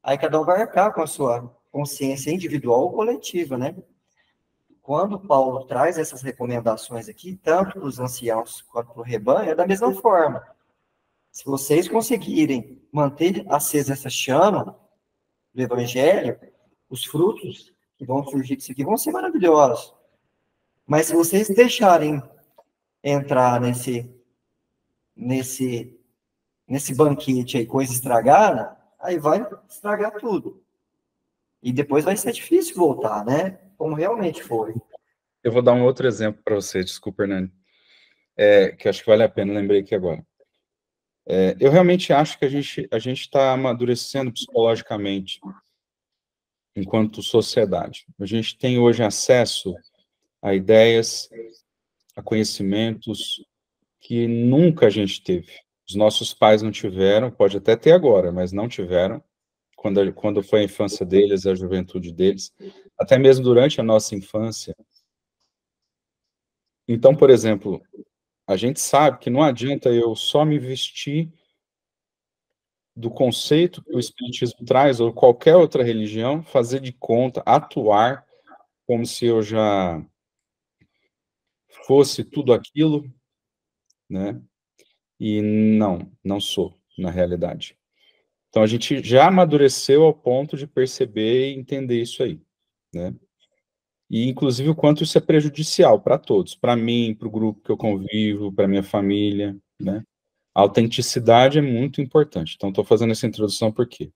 aí cada um vai arcar com a sua consciência individual ou coletiva, né? Quando Paulo traz essas recomendações aqui, tanto para os anciãos quanto para o rebanho, é da mesma forma. Se vocês conseguirem manter acesa essa chama do evangelho, os frutos que vão surgir disso aqui vão ser maravilhosos. Mas se vocês deixarem entrar nesse banquete aí, coisa estragada, aí vai estragar tudo. E depois vai ser difícil voltar, né? Como realmente foi. Eu vou dar um outro exemplo para você, desculpa, Hernani, que acho que vale a pena, lembrei aqui agora. Eu realmente acho que a gente está amadurecendo psicologicamente enquanto sociedade. A gente tem hoje acesso a ideias, a conhecimentos que nunca a gente teve. Os nossos pais não tiveram, pode até ter agora, mas não tiveram. quando foi a infância deles, a juventude deles, até mesmo durante a nossa infância. Então, por exemplo, a gente sabe que não adianta eu só me vestir do conceito que o Espiritismo traz, ou qualquer outra religião, fazer de conta, atuar como se eu já fosse tudo aquilo, né? E não sou, na realidade. Então, a gente já amadureceu ao ponto de perceber e entender isso aí, né? E, inclusive, o quanto isso é prejudicial para todos, para mim, para o grupo que eu convivo, para minha família, né? A autenticidade é muito importante. Então, estou fazendo essa introdução porque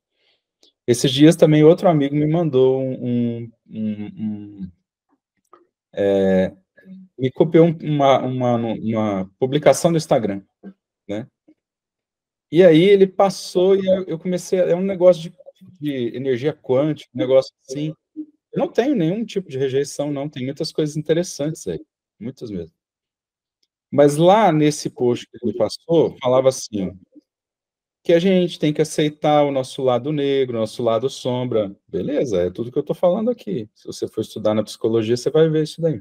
esses dias também outro amigo me mandou me copiou uma publicação do Instagram, né? E aí ele passou e eu comecei, é um negócio de energia quântica, um negócio assim. Eu não tenho nenhum tipo de rejeição, não. Tem muitas coisas interessantes aí, muitas mesmo. Mas lá nesse post que ele passou, falava assim, que a gente tem que aceitar o nosso lado negro, o nosso lado sombra. Beleza, é tudo que eu estou falando aqui. Se você for estudar na psicologia, você vai ver isso daí.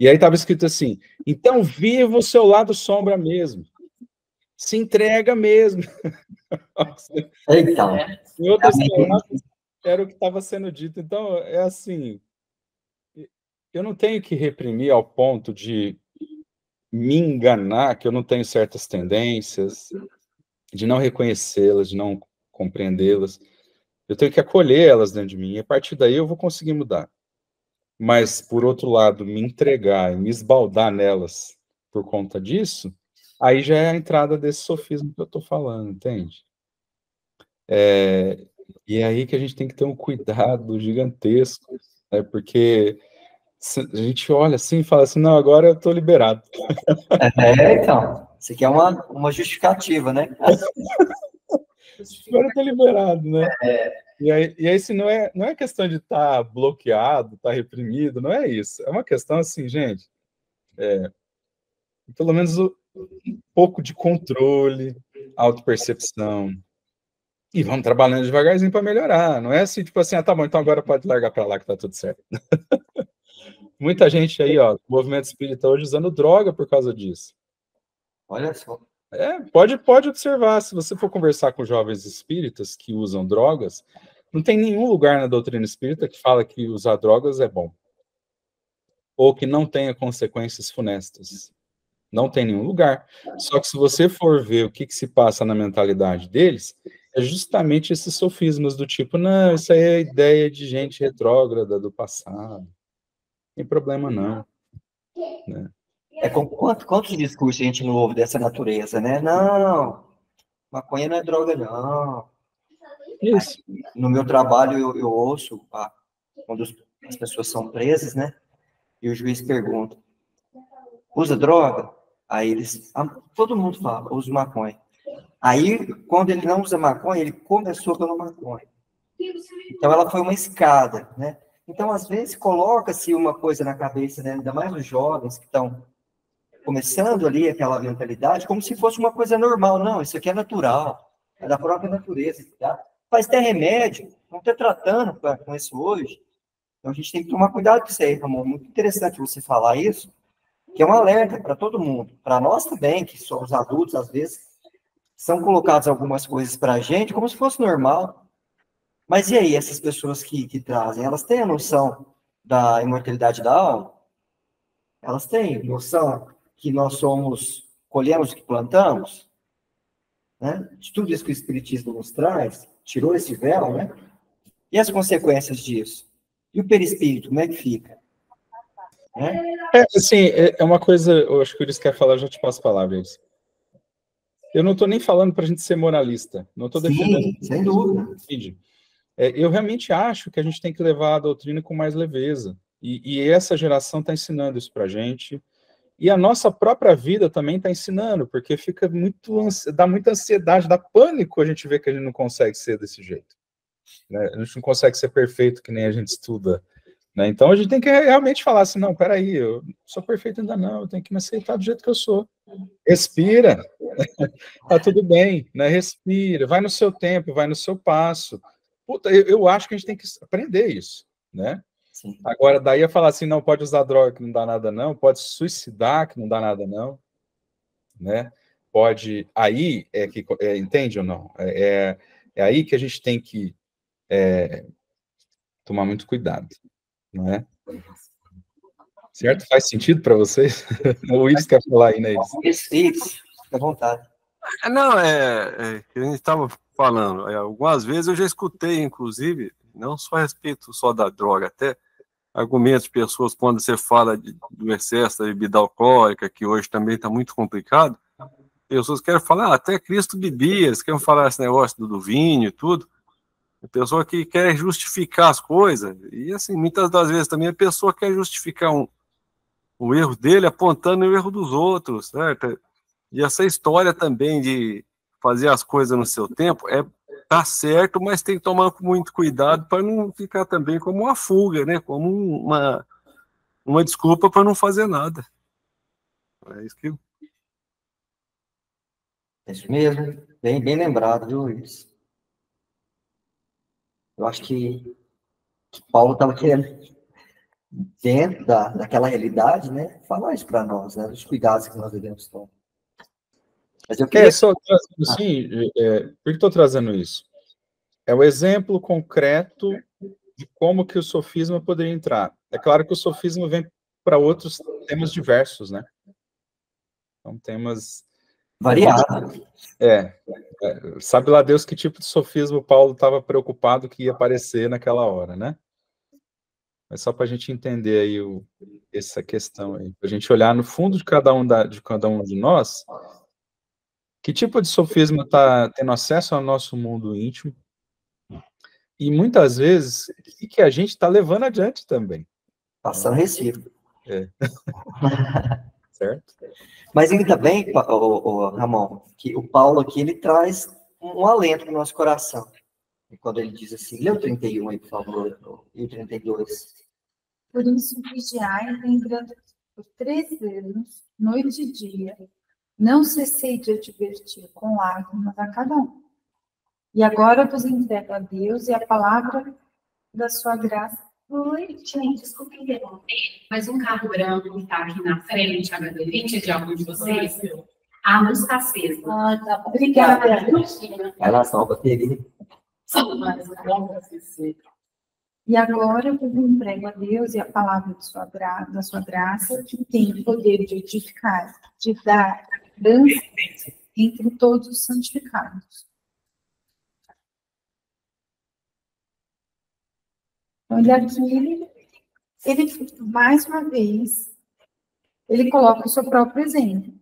E aí estava escrito assim, então viva o seu lado sombra mesmo. Se entrega mesmo. Então, Em outras palavras, era o que estava sendo dito. Então, é assim, eu não tenho que reprimir ao ponto de me enganar, que eu não tenho certas tendências, de não reconhecê-las, de não compreendê-las. Eu tenho que acolher elas dentro de mim, e a partir daí eu vou conseguir mudar. Mas, por outro lado, me entregar e me esbaldar nelas por conta disso, aí já é a entrada desse sofismo que eu estou falando, entende? E é aí que a gente tem que ter um cuidado gigantesco, né? Porque a gente olha assim e fala assim, não, agora eu estou liberado. Então, isso aqui é uma justificativa, né? Agora eu estou liberado, né? E aí se não é questão de estar bloqueado, estar reprimido, não é isso. É uma questão assim, gente, pelo menos um pouco de controle, autopercepção. E vamos trabalhando devagarzinho para melhorar. Não é assim, tipo assim, tá bom, então agora pode largar para lá que tá tudo certo. Muita gente aí, ó, movimento espírita hoje usando droga por causa disso. Olha só. Pode observar, se você for conversar com jovens espíritas que usam drogas, não tem nenhum lugar na doutrina espírita que fala que usar drogas é bom. Ou que não tenha consequências funestas. Não tem nenhum lugar. Só que se você for ver o que se passa na mentalidade deles, é justamente esses sofismas do tipo, não, isso aí é ideia de gente retrógrada do passado. Não tem problema não. Né? Quantos discursos a gente não ouve dessa natureza, né? Não, maconha não é droga, não. Isso. No meu trabalho, eu ouço quando as pessoas são presas, né? E o juiz pergunta, usa droga? Aí todo mundo fala, usa maconha. Aí, quando ele não usa maconha, ele começou pela maconha. Então, ela foi uma escada, né? Então, às vezes, coloca-se uma coisa na cabeça, né? Ainda mais os jovens que estão começando ali aquela mentalidade, como se fosse uma coisa normal. Não, isso aqui é natural, é da própria natureza. Tá? Faz até remédio, não está tratando com isso hoje. Então, a gente tem que tomar cuidado com isso aí, Ramon. Muito interessante você falar isso, que é um alerta para todo mundo. Para nós também, que somos adultos, às vezes, são colocadas algumas coisas para a gente como se fosse normal. Mas e aí, essas pessoas que trazem, elas têm a noção da imortalidade da alma? Elas têm noção que nós colhemos o que plantamos? Né? De tudo isso que o Espiritismo nos traz, tirou esse véu, né? E as consequências disso? E o perispírito, como é que fica? Né? Assim, é uma coisa, eu acho que o Ulisses quer falar, eu já te passo a palavra, Ulisses. Eu não estou nem falando para a gente ser moralista, não estou defendendo. Sim, sem dúvida. Eu realmente acho que a gente tem que levar a doutrina com mais leveza, e essa geração está ensinando isso para a gente, e a nossa própria vida também está ensinando, porque dá muita ansiedade, dá pânico a gente ver que a gente não consegue ser desse jeito. Né? A gente não consegue ser perfeito que nem a gente estuda. Né? Então a gente tem que realmente falar assim, não, peraí, eu não sou perfeito ainda não, eu tenho que me aceitar do jeito que eu sou. Respira, Tá tudo bem, né? Respira, vai no seu tempo, vai no seu passo. Puta, eu acho que a gente tem que aprender isso, né? Sim. Agora, daí a falar assim, não pode usar droga que não dá nada não, pode se suicidar que não dá nada não, né? Pode, aí é que, entende ou não? É aí que a gente tem que tomar muito cuidado, não é? Certo? Faz sentido para vocês? O Wilson quer falar aí, né? Isso, fica à vontade. Não, que a gente estava falando, algumas vezes eu já escutei, inclusive, não só a respeito só da droga, até argumentos de pessoas, quando você fala do excesso da bebida alcoólica, que hoje também está muito complicado, pessoas querem falar, até Cristo bebia, eles querem falar esse negócio do vinho e tudo, a pessoa que quer justificar as coisas, e assim, muitas das vezes também a pessoa quer justificar o erro dele apontando o erro dos outros, certo? E essa história também de fazer as coisas no seu tempo tá certo, mas tem que tomar muito cuidado para não ficar também como uma fuga, né? Como uma desculpa para não fazer nada. É isso que... É isso mesmo. Bem lembrado, viu, Luiz? Eu acho que Paulo estava querendo, dentro daquela realidade, né, falar isso para nós, né, dos cuidados que nós devemos tomar. Mas eu queria... só trazendo assim, por que estou trazendo isso? É o exemplo concreto de como que o sofisma poderia entrar. É claro que o sofisma vem para outros temas diversos, né? São temas... variados. Sabe lá Deus que tipo de sofisma o Paulo estava preocupado que ia aparecer naquela hora, né? Mas só para a gente entender aí essa questão aí, para a gente olhar no fundo de cada um de nós, que tipo de sofisma está tendo acesso ao nosso mundo íntimo, e muitas vezes, o que a gente está levando adiante também. Passando recibo. Certo? Mas ainda bem, Ramon, que o Paulo aqui, ele traz um alento no nosso coração. E quando ele diz assim, lê o 31 aí, por favor, e o 32. Por isso, vigiai, lembrando que por 3 anos, noite e dia, não cessei de advertir com lágrimas a cada um. E agora vos entrego a Deus e a palavra da sua graça. Oi, gente, desculpa interromper, mas um carro branco que está aqui na frente, HB20, é de algum de vocês? A luz está acesa. Ah, tá bom. Obrigada. Vai lá, só a bateria. E agora eu vos entrego a Deus e a palavra da sua graça, que tem o poder de edificar, de dar dança entre todos os santificados. Olha aqui, ele mais uma vez, ele coloca o seu próprio exemplo.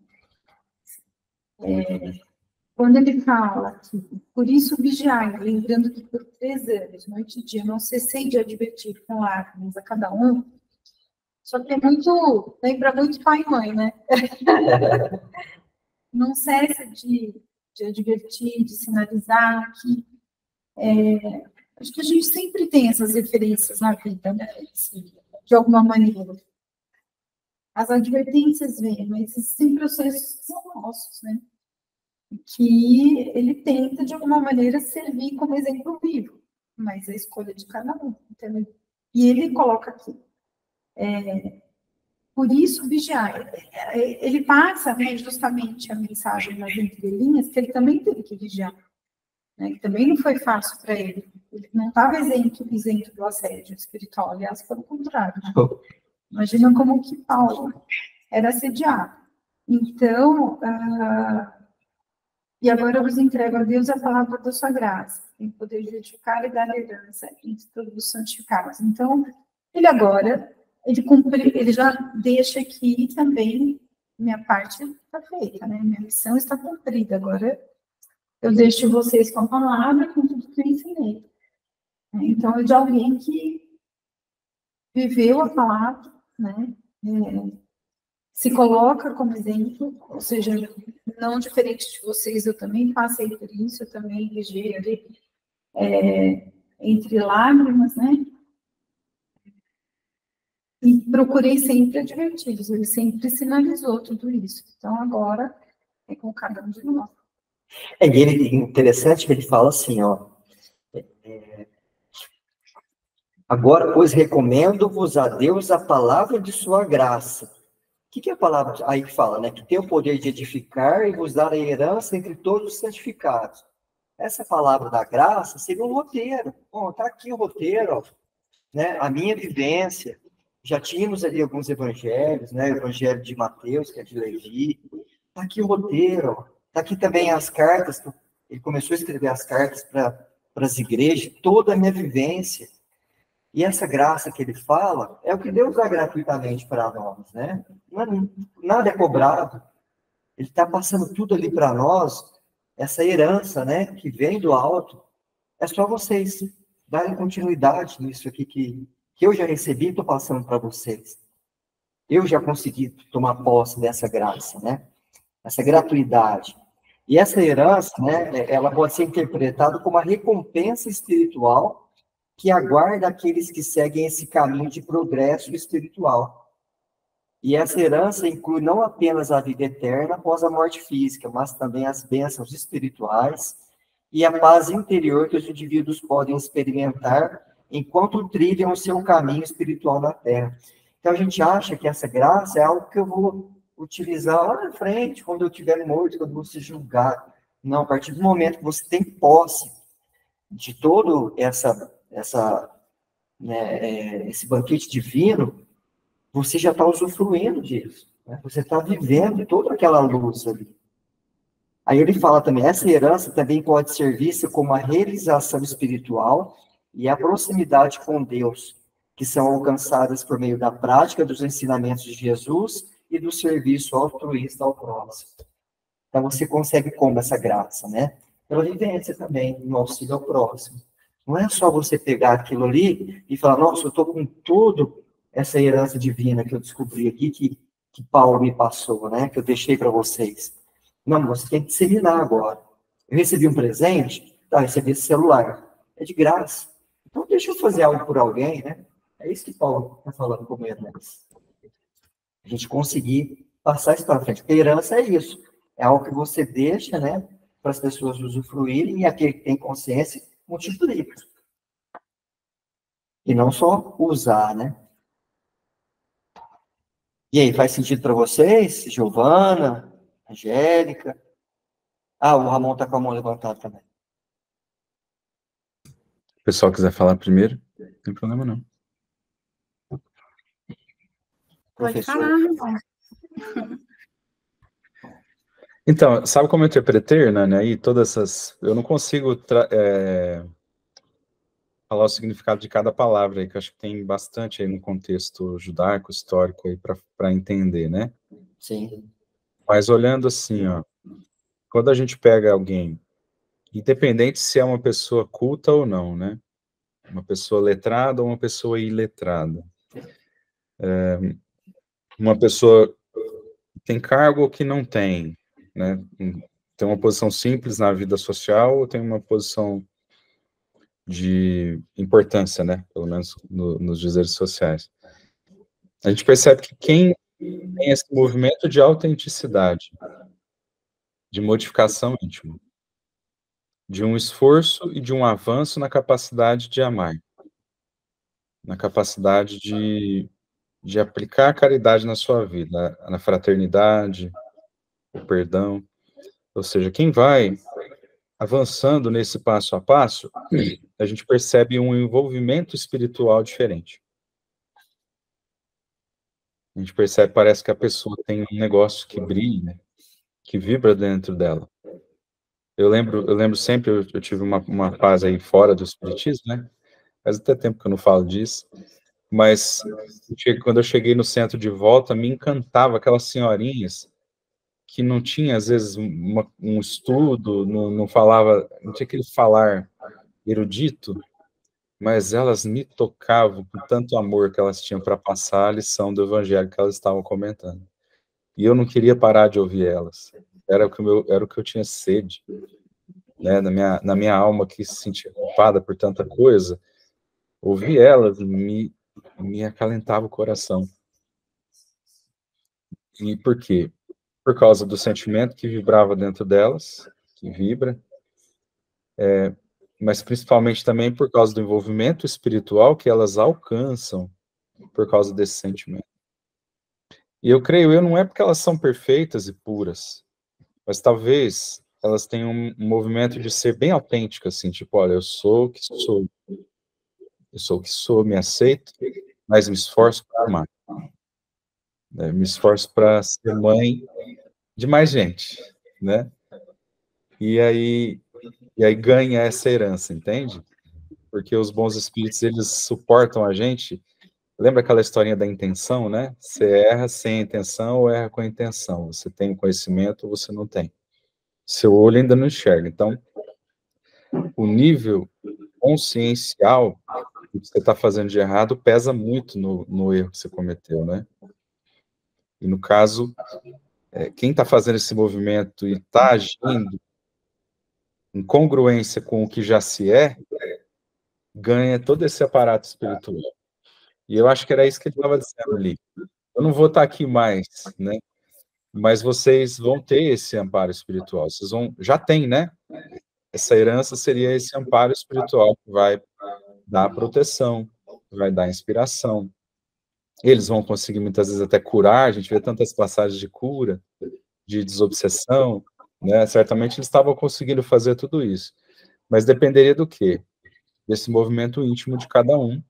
Quando ele fala aqui, por isso vigiai, lembrando que por 3 anos, noite e dia, não cessei de advertir com lágrimas a cada um, só que lembra muito pai e mãe, né? Não cessa de advertir, de sinalizar que acho que a gente sempre tem essas referências na vida, né? De alguma maneira. As advertências vêm, mas existem processos que são nossos, né? Que ele tenta, de alguma maneira, servir como exemplo vivo, mas a escolha de cada um, entendeu? E ele coloca aqui, por isso, vigiar. Ele passa, né, justamente a mensagem nas entrelinhas, que ele também teve que vigiar, né, que também não foi fácil para ele. Ele não estava isento do assédio espiritual, aliás, pelo contrário. Né? Imagina como que Paulo era assediado. Então, e agora eu vos entrego a Deus a palavra da sua graça, em poder justificar e dar herança entre todos os santificados. Então, ele já deixa aqui também, minha parte está feita, né? Minha missão está cumprida. Agora, eu deixo vocês com a palavra, com tudo que eu ensinei. Então, é de alguém que viveu a palavra, né? Se coloca como exemplo, ou seja, não diferente de vocês, eu também passei por isso, eu também vigiei ali, entre lágrimas, né? E procurei sempre adverti-los, ele sempre sinalizou tudo isso. Então, agora, é com cada um de nós. E ele, interessante que ele fala assim, ó. Agora, pois, recomendo-vos a Deus a palavra de sua graça. O que é a palavra aí que fala, né? Que tem o poder de edificar e vos dar a herança entre todos os santificados. Essa palavra da graça seria um roteiro. Bom, tá aqui o roteiro, ó, né? A minha vivência. Já tínhamos ali alguns evangelhos, né? O evangelho de Mateus, que é de Levi. Tá aqui o roteiro, ó. Tá aqui também as cartas. Ele começou a escrever as cartas para as igrejas, toda a minha vivência. E essa graça que ele fala é o que Deus dá gratuitamente para nós, né? Nada é cobrado. Ele está passando tudo ali para nós, essa herança, né? Que vem do alto. É só vocês darem continuidade nisso aqui que eu já recebi e estou passando para vocês. Eu já consegui tomar posse dessa graça, né? Essa gratuidade. E essa herança, né? Ela pode ser interpretada como uma recompensa espiritual que aguarda aqueles que seguem esse caminho de progresso espiritual. E essa herança inclui não apenas a vida eterna após a morte física, mas também as bênçãos espirituais e a paz interior que os indivíduos podem experimentar enquanto trilham o seu caminho espiritual na Terra. Então, a gente acha que essa graça é algo que eu vou utilizar lá na frente, quando eu estiver morto, quando você julgar. Não, a partir do momento que você tem posse de todo esse banquete divino, você já está usufruindo disso. Né? Você está vivendo toda aquela luz ali. Aí ele fala também, essa herança também pode ser vista como a realização espiritual e a proximidade com Deus, que são alcançadas por meio da prática dos ensinamentos de Jesus e do serviço altruísta ao próximo. Então você consegue como essa graça, né? Pela vivência também, no auxílio ao próximo. Não é só você pegar aquilo ali e falar, nossa, eu estou com tudo essa herança divina que eu descobri aqui, que Paulo me passou, né? Que eu deixei para vocês. Não, você tem que disseminar agora. Eu recebi um presente, recebi esse celular. É de graça. Então deixa eu fazer algo por alguém, né? É isso que Paulo está falando com eles. A gente conseguir passar isso para frente. Porque herança é isso. É algo que você deixa, né? Para as pessoas usufruírem e aquele que tem consciência multiplica. E não só usar, né? E aí, faz sentido para vocês? Giovana, Angélica? Ah, o Ramon está com a mão levantada também. O pessoal quiser falar primeiro, não tem problema não. Pode Professor. falar, Ramon. Então, sabe como eu interpretei, Hernani, aí todas essas... Eu não consigo falar o significado de cada palavra aí, que eu acho que tem bastante aí no contexto judaico, histórico aí para entender, né? Sim. Mas olhando assim, ó, quando a gente pega alguém, independente se é uma pessoa culta ou não, né? Uma pessoa letrada ou uma pessoa iletrada. Uma pessoa que tem cargo ou que não tem, né? Tem uma posição simples na vida social ou tem uma posição de importância, né? Pelo menos nos dizeres sociais. A gente percebe que quem tem esse movimento de autenticidade, de modificação íntima, de um esforço e de um avanço na capacidade de amar, na capacidade de aplicar a caridade na sua vida, na fraternidade, o perdão. Ou seja, quem vai avançando nesse passo a passo, a gente percebe um envolvimento espiritual diferente. A gente percebe, parece que a pessoa tem um negócio que brilha, que vibra dentro dela. Eu lembro sempre, eu tive uma fase aí fora do espiritismo, né? Faz até tempo que eu não falo disso, mas quando eu cheguei no centro de volta, me encantava aquelas senhorinhas que não tinha, às vezes, um estudo, não falava, não tinha aquele falar erudito, mas elas me tocavam com tanto amor que elas tinham para passar a lição do evangelho que elas estavam comentando. E eu não queria parar de ouvir elas. Era o que eu tinha sede, né? Na minha alma que se sentia culpada por tanta coisa, ouvir elas me acalentava o coração. E por quê? por causa do sentimento que vibrava dentro delas, que vibra, mas principalmente também por causa do envolvimento espiritual que elas alcançam por causa desse sentimento. E eu creio, não é porque elas são perfeitas e puras, mas talvez elas tenham um movimento de ser bem autêntica, assim, tipo, olha, eu sou o que sou. Eu sou o que sou, me aceito, mas me esforço para amar. Me esforço para ser mãe de mais gente, né? E aí ganha essa herança, entende? Porque os bons espíritos, eles suportam a gente. Lembra aquela historinha da intenção, né? Você erra sem intenção ou erra com a intenção. Você tem o conhecimento ou você não tem. Seu olho ainda não enxerga. Então, o nível consciencial que você está fazendo de errado pesa muito no erro que você cometeu, né? E no caso, quem está fazendo esse movimento e está agindo em congruência com o que já se é, ganha todo esse aparato espiritual. E eu acho que era isso que ele estava dizendo ali. Eu não vou estar aqui mais, né? Mas vocês vão ter esse amparo espiritual. Vocês já tem, né? Essa herança seria esse amparo espiritual que vai dar proteção, vai dar inspiração. Eles vão conseguir muitas vezes até curar. A gente vê tantas passagens de cura, de desobsessão, né? Certamente eles estavam conseguindo fazer tudo isso. Mas dependeria do quê? Desse movimento íntimo de cada um,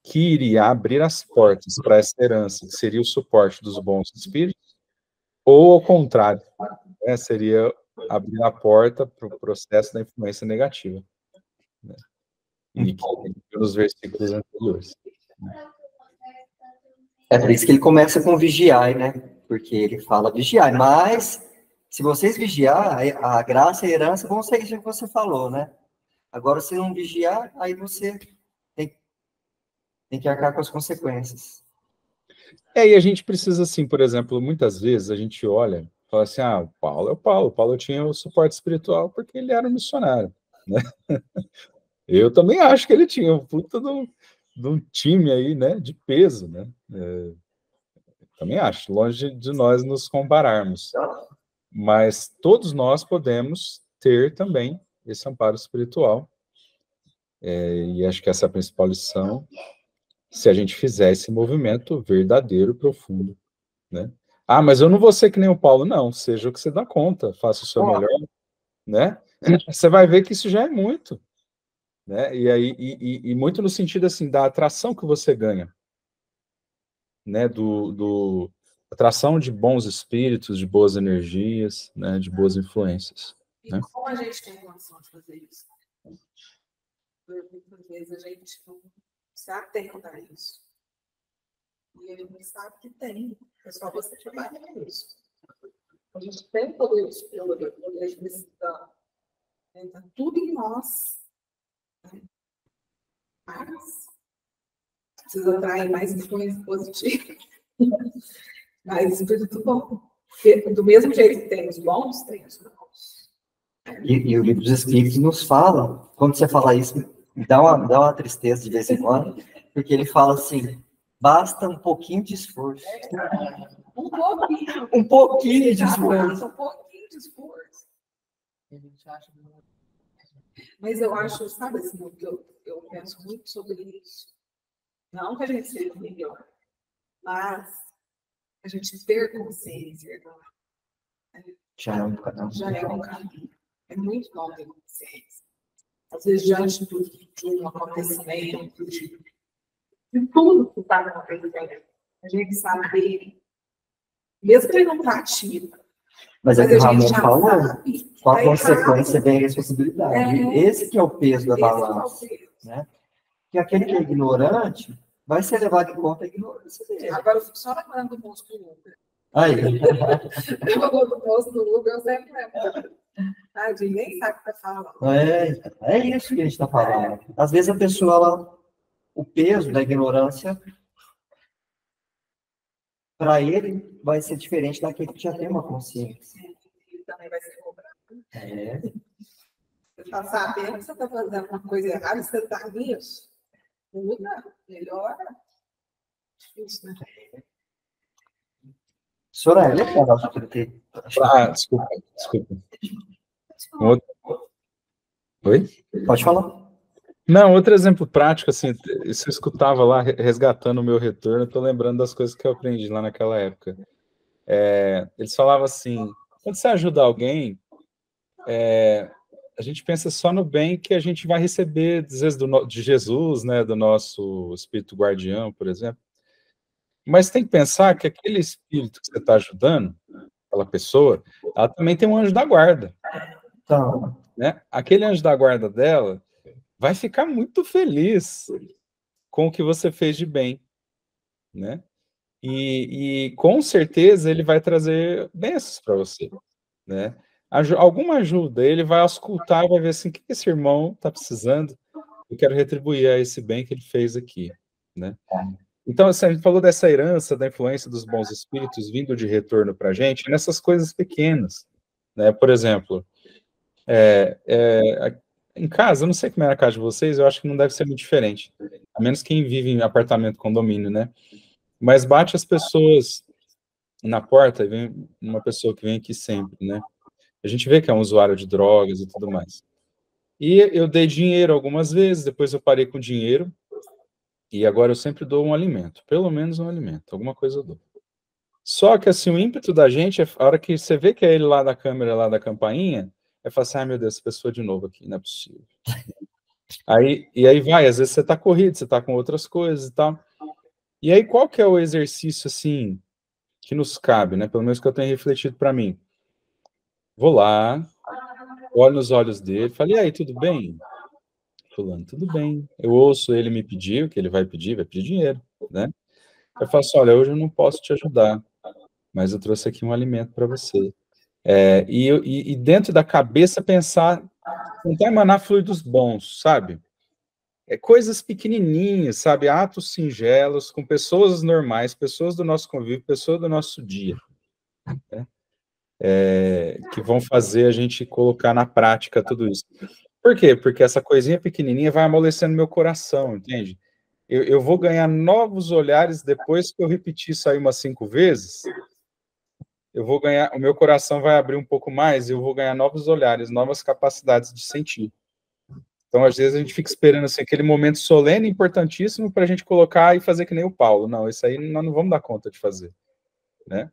que iria abrir as portas para essa herança, que seria o suporte dos bons espíritos, ou ao contrário, né? Seria abrir a porta para o processo da influência negativa, né? E que nos versículos anteriores. É por isso que ele começa com vigiar, né? Porque ele fala vigiar, mas se vocês vigiar, a graça e a herança vão ser isso que você falou, né? Agora, se não vigiar, aí você tem que arcar com as consequências. E a gente precisa, assim, por exemplo, muitas vezes a gente olha e fala assim, o Paulo é o Paulo. O Paulo tinha o suporte espiritual porque ele era um missionário, né? Eu também acho que ele tinha um puta de um time aí, né, de peso, né? Também acho, longe de nós nos compararmos. Mas todos nós podemos ter também esse amparo espiritual. E acho que essa é a principal lição, se a gente fizer esse movimento verdadeiro, profundo, né? Mas eu não vou ser que nem o Paulo. Não, seja o que você dá conta, faça o seu melhor, né? Você vai ver que isso já é muito, né? E muito no sentido, assim, da atração que você ganha, né? Atração de bons espíritos, de boas energias, né? De boas influências. E né? como a gente tem condição de fazer isso? Muitas vezes a gente não se atenta a isso. E ele não sabe que tem. É só você trabalhar isso. A gente tem poder pelo a gente precisa. Está tudo em nós. Mas precisa atrair mais influência positiva. Mais espírito bom. Porque do mesmo jeito que tem os bons, tem os maus. E o livro dos Espíritos nos fala, quando você fala isso, dá uma tristeza de vez em quando, porque ele fala assim, basta um pouquinho de esforço. Um pouquinho. Um pouquinho de esforço. Um pouquinho de esforço. Mas eu acho, sabe assim, eu penso muito sobre isso. Não que a gente seja melhor, mas a gente ter consciência já é um caminho. É muito bom ter consciência. Às vezes, diante de um acontecimento, de tudo que está acontecendo, a gente sabe, mesmo que ele não pratica. Mas é que o Ramon falou, com a Tá consequência errado. vem a responsabilidade. Esse que é o peso da balança. Né? Porque aquele que é ignorante vai ser levado em conta a ignorância dele. Agora, eu fico só lembrando do moço do Uber. Aí. Eu vou do moço do Uber, eu sempre lembro. Ninguém sabe o que está falando. É isso que a gente está falando. Às vezes a pessoa, o peso da ignorância, para ele, vai ser diferente daquele que já tem uma consciência. Ele também vai ser cobrado. Você está sabendo que você está fazendo uma coisa errada, você está nisso. Muda, melhora. Difícil, né? Soraya, é legal já ter. Desculpa. Um outro... Oi? Pode falar. Não, outro exemplo prático, assim, se eu escutava lá, resgatando o meu retorno, eu tô lembrando das coisas que eu aprendi lá naquela época. Eles falavam assim, quando você ajuda alguém, a gente pensa só no bem que a gente vai receber, às vezes, de Jesus, né, do nosso espírito guardião, por exemplo. Mas tem que pensar que aquele espírito que você está ajudando, aquela pessoa, ela também tem um anjo da guarda. Então, Né? Aquele anjo da guarda dela vai ficar muito feliz com o que você fez de bem, né? E com certeza ele vai trazer bênçãos para você, né? Alguma ajuda, ele vai auscultar, vai ver assim, o que esse irmão está precisando, eu quero retribuir a esse bem que ele fez aqui, né? Então, assim, a gente falou dessa herança, da influência dos bons espíritos vindo de retorno para a gente, nessas coisas pequenas, né? Por exemplo, em casa, eu não sei como é na casa de vocês, eu acho que não deve ser muito diferente, a menos quem vive em apartamento, condomínio, né? Mas bate as pessoas na porta, e vem uma pessoa que vem aqui sempre, né? A gente vê que é um usuário de drogas e tudo mais. E eu dei dinheiro algumas vezes, depois eu parei com dinheiro, e agora eu sempre dou um alimento, pelo menos um alimento, alguma coisa eu dou. Só que, assim, o ímpeto da gente, a hora que você vê que é ele lá da câmera, lá da campainha, é falar assim, ai meu Deus, essa pessoa de novo aqui, não é possível. E aí vai, às vezes você tá corrido, você tá com outras coisas e tal. E aí qual que é o exercício, assim, que nos cabe, né? Pelo menos que eu tenho refletido para mim. Vou lá, olho nos olhos dele, falo, e aí, tudo bem? Fulano, tudo bem. Eu ouço ele me pedir, o que ele vai pedir dinheiro, né? Eu falo assim, olha, hoje eu não posso te ajudar, mas eu trouxe aqui um alimento para você. E dentro da cabeça pensar, tentar emanar fluidos bons, sabe? Coisas pequenininhas, sabe? Atos singelos, com pessoas normais, pessoas do nosso convívio, pessoas do nosso dia, né? Que vão fazer a gente colocar na prática tudo isso. Por quê? Porque essa coisinha pequenininha vai amolecendo meu coração, entende? Eu vou ganhar novos olhares depois que eu repetir isso aí umas 5 vezes. Eu vou ganhar, o meu coração vai abrir um pouco mais e eu vou ganhar novos olhares, novas capacidades de sentir. Então, às vezes, a gente fica esperando assim, aquele momento solene, importantíssimo, para a gente colocar e fazer que nem o Paulo. Não, isso aí nós não vamos dar conta de fazer, né?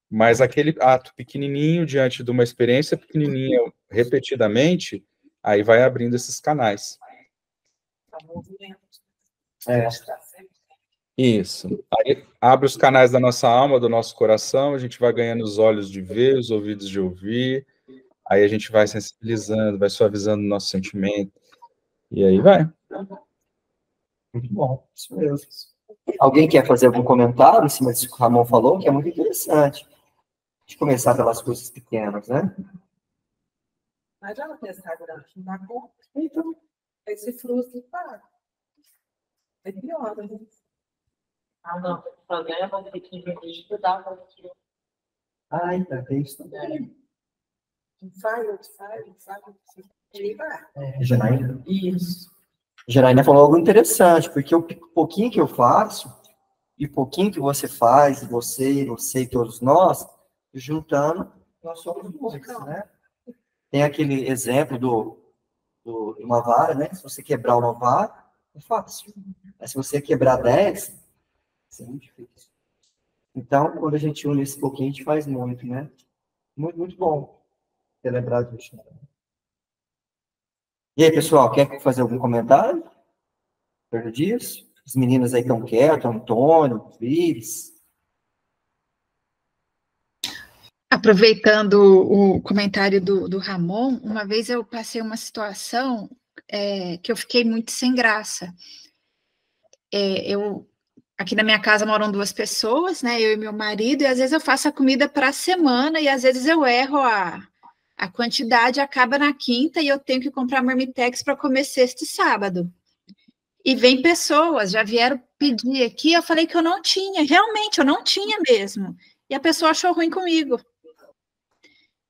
Mas aquele ato pequenininho, diante de uma experiência pequenininha, repetidamente, aí vai abrindo esses canais. Isso. Aí abre os canais da nossa alma, do nosso coração, a gente vai ganhando os olhos de ver, os ouvidos de ouvir, aí a gente vai sensibilizando, vai suavizando o nosso sentimento, e aí vai. Muito bom, isso mesmo. Alguém quer fazer algum comentário em cima disso que o Ramon falou, que é muito interessante. De começar pelas coisas pequenas, né? Mas já não pensar grande, não dá conta. Então, aí se frustra e para. É pior, né? Não, o problema é que estudar para aquilo. Ainda tem isso também. Faz. Ele vai. Janaína? Isso. Janaína falou algo interessante, porque o pouquinho que eu faço, e o pouquinho que você faz, você e todos nós, juntando, nós somos muitos, né? Tem aquele exemplo de uma vara, né? Se você quebrar uma vara, é fácil. Mas se você quebrar 10, é muito difícil. Então, quando a gente une esse pouquinho, a gente faz muito, né? Muito, muito bom ter lembrado disso. E aí, pessoal, quer fazer algum comentário? Perto disso? As meninas aí estão quietas, Antônio, Vives. Aproveitando o comentário do Ramon, uma vez eu passei uma situação que eu fiquei muito sem graça. Aqui na minha casa moram 2 pessoas, né? Eu e meu marido, e às vezes eu faço a comida para a semana e às vezes eu erro a quantidade, acaba na quinta e eu tenho que comprar marmitex para comer sexta e sábado. E vem pessoas, já vieram pedir aqui, eu falei que eu não tinha, realmente, eu não tinha mesmo. E a pessoa achou ruim comigo.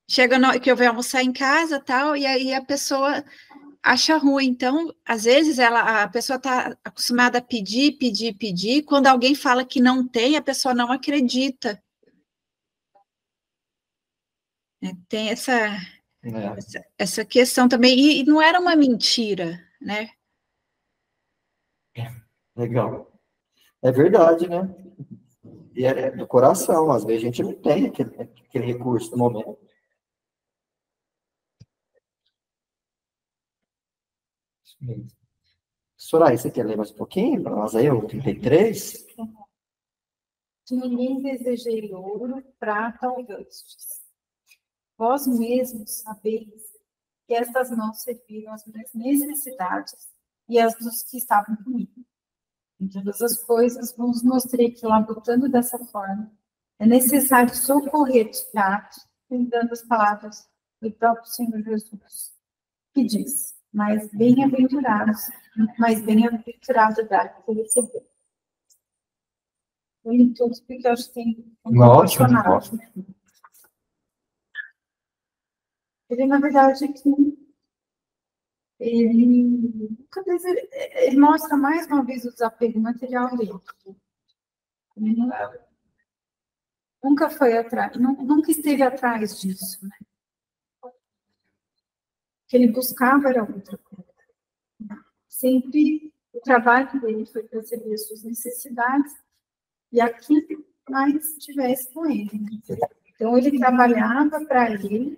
Chega que eu venho almoçar em casa tal, e aí a pessoa acha ruim. Então, às vezes, a pessoa está acostumada a pedir. Quando alguém fala que não tem, a pessoa não acredita. Tem essa É, questão também, e não era uma mentira, né? legal. É verdade, né? E é do coração, às vezes a gente não tem aquele recurso no momento. Isso mesmo. Soraya, você quer ler mais um pouquinho para nós aí, o 33? De ninguém desejei ouro, prata ou vestes. Vós mesmos sabeis que estas mãos serviram às minhas necessidades e às dos que estavam comigo. Em todas as coisas, vos mostrei que, labutando dessa forma, é necessário socorrer os fracos, lembrando as palavras do próprio Senhor Jesus, que diz: mais bem-aventurado dar que receber. Eu li todos porque eu acho que tem um personagem. Ele, na verdade, ele mostra mais uma vez o desapego material dele. Ele nunca foi atrás, nunca esteve atrás disso, né? O que ele buscava era outra coisa. Sempre o trabalho dele foi perceber as suas necessidades e aquilo que mais estivesse com ele. Né? Então, ele trabalhava para ele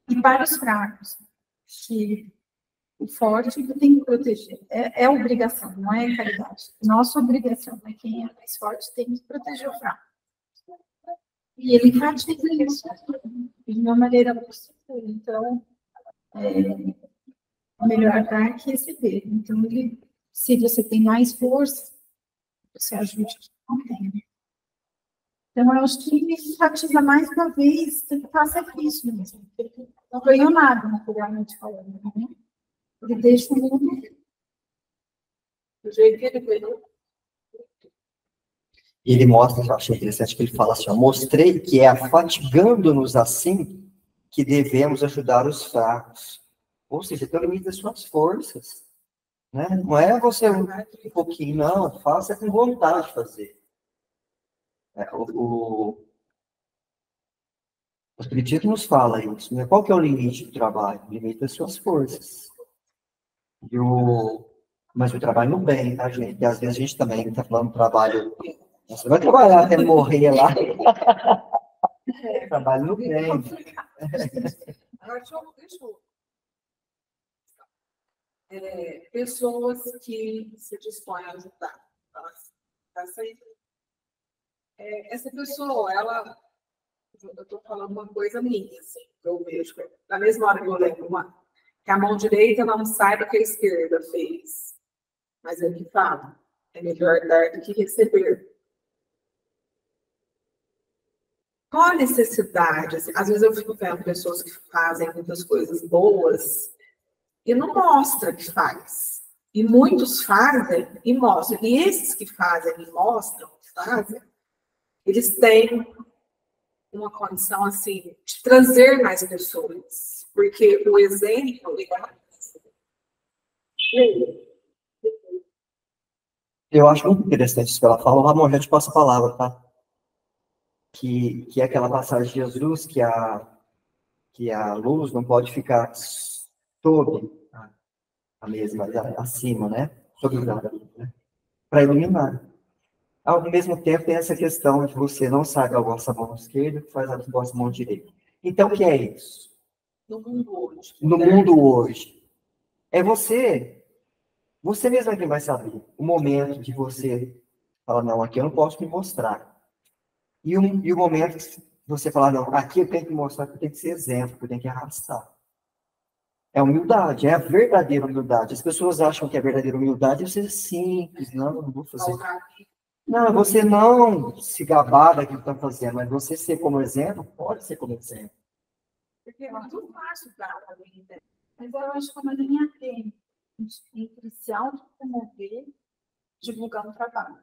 e para os fracos, que o forte tem que proteger. É obrigação, não é caridade. Nossa obrigação é quem é mais forte tem que proteger o fraco. E ele enfatiza isso de uma maneira muito segura. Então, melhor dar que receber. Então, se você tem mais força, você ajude quem não tem. Então, eu acho que ele enfatiza mais uma vez que ele está sacrifício mesmo. Ele não ganhou nada, naturalmente falando. Né? Ele deixa o mundo do jeito que ele ganhou. E ele mostra, eu achei interessante que ele fala assim, ó, mostrei que é afatigando-nos assim que devemos ajudar os fracos. Ou seja, tem o limite das suas forças. Né? Não é você um pouquinho, não, faça com vontade de fazer. O Espiritismo nos fala isso, né? Qual que é o limite do trabalho? O limite das suas forças. Mas o trabalho no bem, tá, gente? E às vezes a gente também está falando do trabalho. Você vai trabalhar até morrer lá. Trabalho no bem. Pessoas que se dispõem a ajudar. Essa pessoa, eu estou falando uma coisa minha, assim, que eu vejo, na mesma hora que eu lembro que a mão direita não saiba o que a esquerda fez. Mas é que fala, é melhor dar do que receber. Qual a necessidade? Assim, às vezes eu fico vendo pessoas que fazem muitas coisas boas e não mostra que faz. E muitos fazem e mostram. E esses que fazem e mostram que fazem, eles têm uma condição, assim, de trazer mais pessoas. Porque o exemplo... Eu acho muito interessante isso que ela fala. O Ramon, já te passo a palavra, tá? Que é aquela passagem de Jesus que a luz não pode ficar sobre a mesma, acima, né? Sobre o nada, né? Para iluminar. Ao mesmo tempo, tem essa questão de você não sabe a vossa mão esquerda, que faz a vossa mão direita. Então, o que é isso? No mundo hoje. No mundo hoje. É você mesmo é quem vai saber o momento de você falar, não, aqui eu não posso me mostrar. E o momento que você falar, não, aqui eu tenho que mostrar que eu tenho que ser exemplo, que eu tenho que arrastar. É humildade, é a verdadeira humildade. As pessoas acham que a verdadeira humildade é ser simples, não vou fazer. Não, você não se gabar daquilo que está fazendo, mas você ser como exemplo, pode ser como exemplo. Porque é muito fácil para alguém, né? Mas eu acho que é uma linha tênue entre se autopromover e divulgar um trabalho.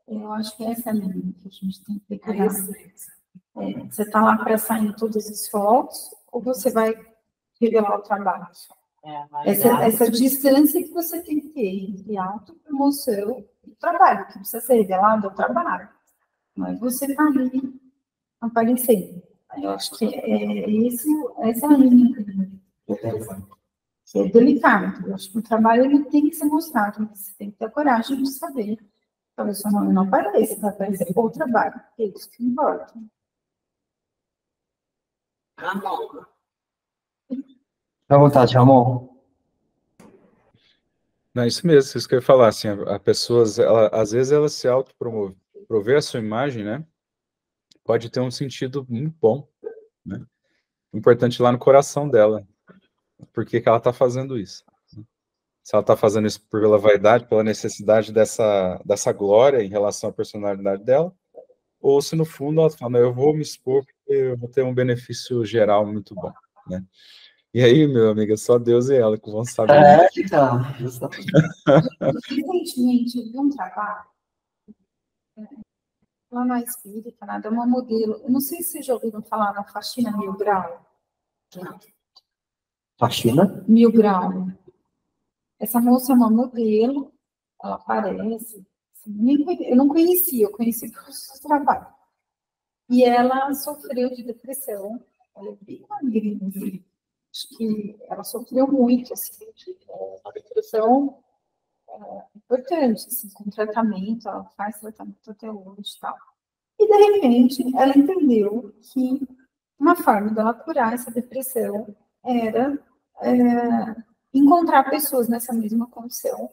Eu acho que essa é a linha que a gente tem que ter cuidado. Você está lá para sair em todas as fotos ou você vai revelar o trabalho? Essa distância que você tem que ter entre autopromoção e trabalho, que precisa ser revelado é o trabalho. Mas você está ali aparecendo. Eu acho que essa é a linha que é delicado. Eu acho que o trabalho ele tem que ser mostrado, mas você tem que ter a coragem de saber. Talvez sua mãe não apareça, vai aparecer o trabalho. É isso que importa. Ramon. Fica à vontade, Ramon. Não, é isso mesmo, isso que eu ia falar, assim, a pessoas, às vezes ela se autopromover a sua imagem, né, pode ter um sentido muito bom, né, importante lá no coração dela, por que que ela está fazendo isso. Se ela está fazendo isso pela vaidade, pela necessidade dessa glória em relação à personalidade dela, ou se no fundo ela fala, eu vou me expor porque eu vou ter um benefício geral muito bom, né. E aí, meu amigo, é só Deus e ela que vão saber. Então. Recentemente, eu vi um trabalho lá na Espírita, nada, uma modelo. Eu não sei se vocês já ouviram falar na Faxina Mil Grau. Faxina? Mil Grau. Essa moça é uma modelo, ela aparece. Eu não conhecia, eu conheci por seu trabalho. E ela sofreu de depressão. Ela é bem magrinha, assim. Acho que ela sofreu muito, assim, de uma depressão importante, assim, com tratamento, ela faz tratamento até hoje e tal. E, de repente, ela entendeu que uma forma dela curar essa depressão era encontrar pessoas nessa mesma condição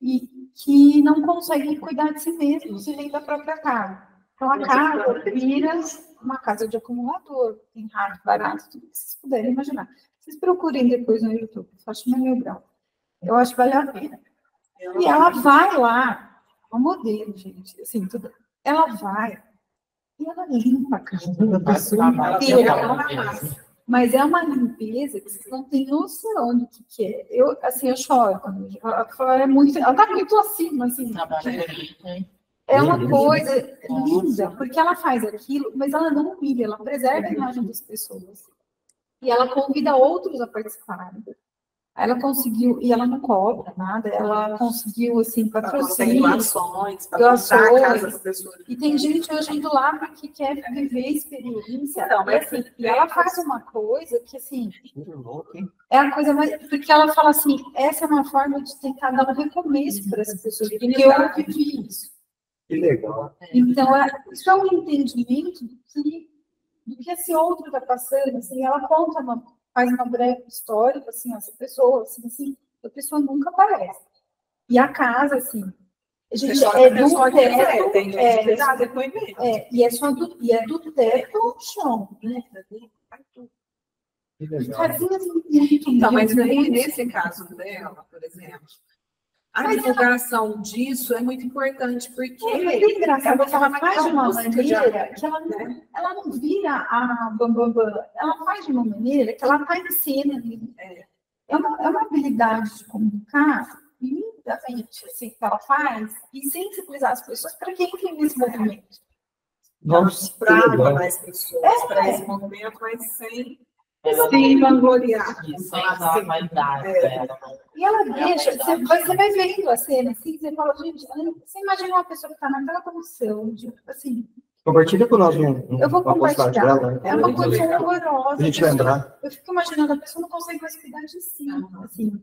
e que não conseguem cuidar de si mesmos e nem da própria casa. Então, a casa vira uma casa de acumulador, tem rato, barato, tudo que vocês puderem imaginar. Vocês procurem depois no YouTube, Faxina Mil Grau. Eu acho que vale a pena. E ela vai lá, uma modelo, gente, assim, tudo. Ela vai e ela limpa a casa da pessoa inteira. Mas é uma limpeza que vocês não têm noção do que é. Eu choro quando ela tá muito acima, assim. É uma coisa linda, porque ela faz aquilo, mas ela não humilha, ela preserva a imagem das pessoas. E ela convida outros a participarem. Ela conseguiu, e ela não cobra nada, ela conseguiu, assim, patrocínio, doações, para comprar a casa das pessoas. E tem gente hoje indo lá porque quer viver a experiência. Então, assim, e ela faz uma coisa que, assim, é a coisa mais... Porque ela fala assim, essa é uma forma de tentar dar um recomeço para as pessoas, porque eu vivi isso. Que legal. Então, isso é um entendimento do que esse outro está passando, assim, ela faz uma breve história, assim, essa pessoa, assim, a pessoa nunca aparece. E a casa, assim, gente, é do teto, e é do teto ao chão, né? Casinhas muito então, mas grandes. nesse caso dela, por exemplo, a divulgação disso é muito importante, porque é engraçado que ela faz de uma maneira que ela não vira a bambambam, ela faz de uma maneira que ela está em cena. É uma habilidade de comunicar lindamente, assim, que ela faz, e sensibilizar as pessoas para quem tem esse movimento. Nossa, para mais pessoas, para esse movimento, mas sem vangloriar. Sem vaidade. E ela deixa, você vai vendo a cena, assim, você fala, gente, você imagina uma pessoa que está naquela condição, de, assim... Compartilha com nós eu vou compartilhar. Dela, é uma coisa horrorosa. A gente lembrar. Eu fico imaginando, a pessoa não consegue mais cuidar de si, assim.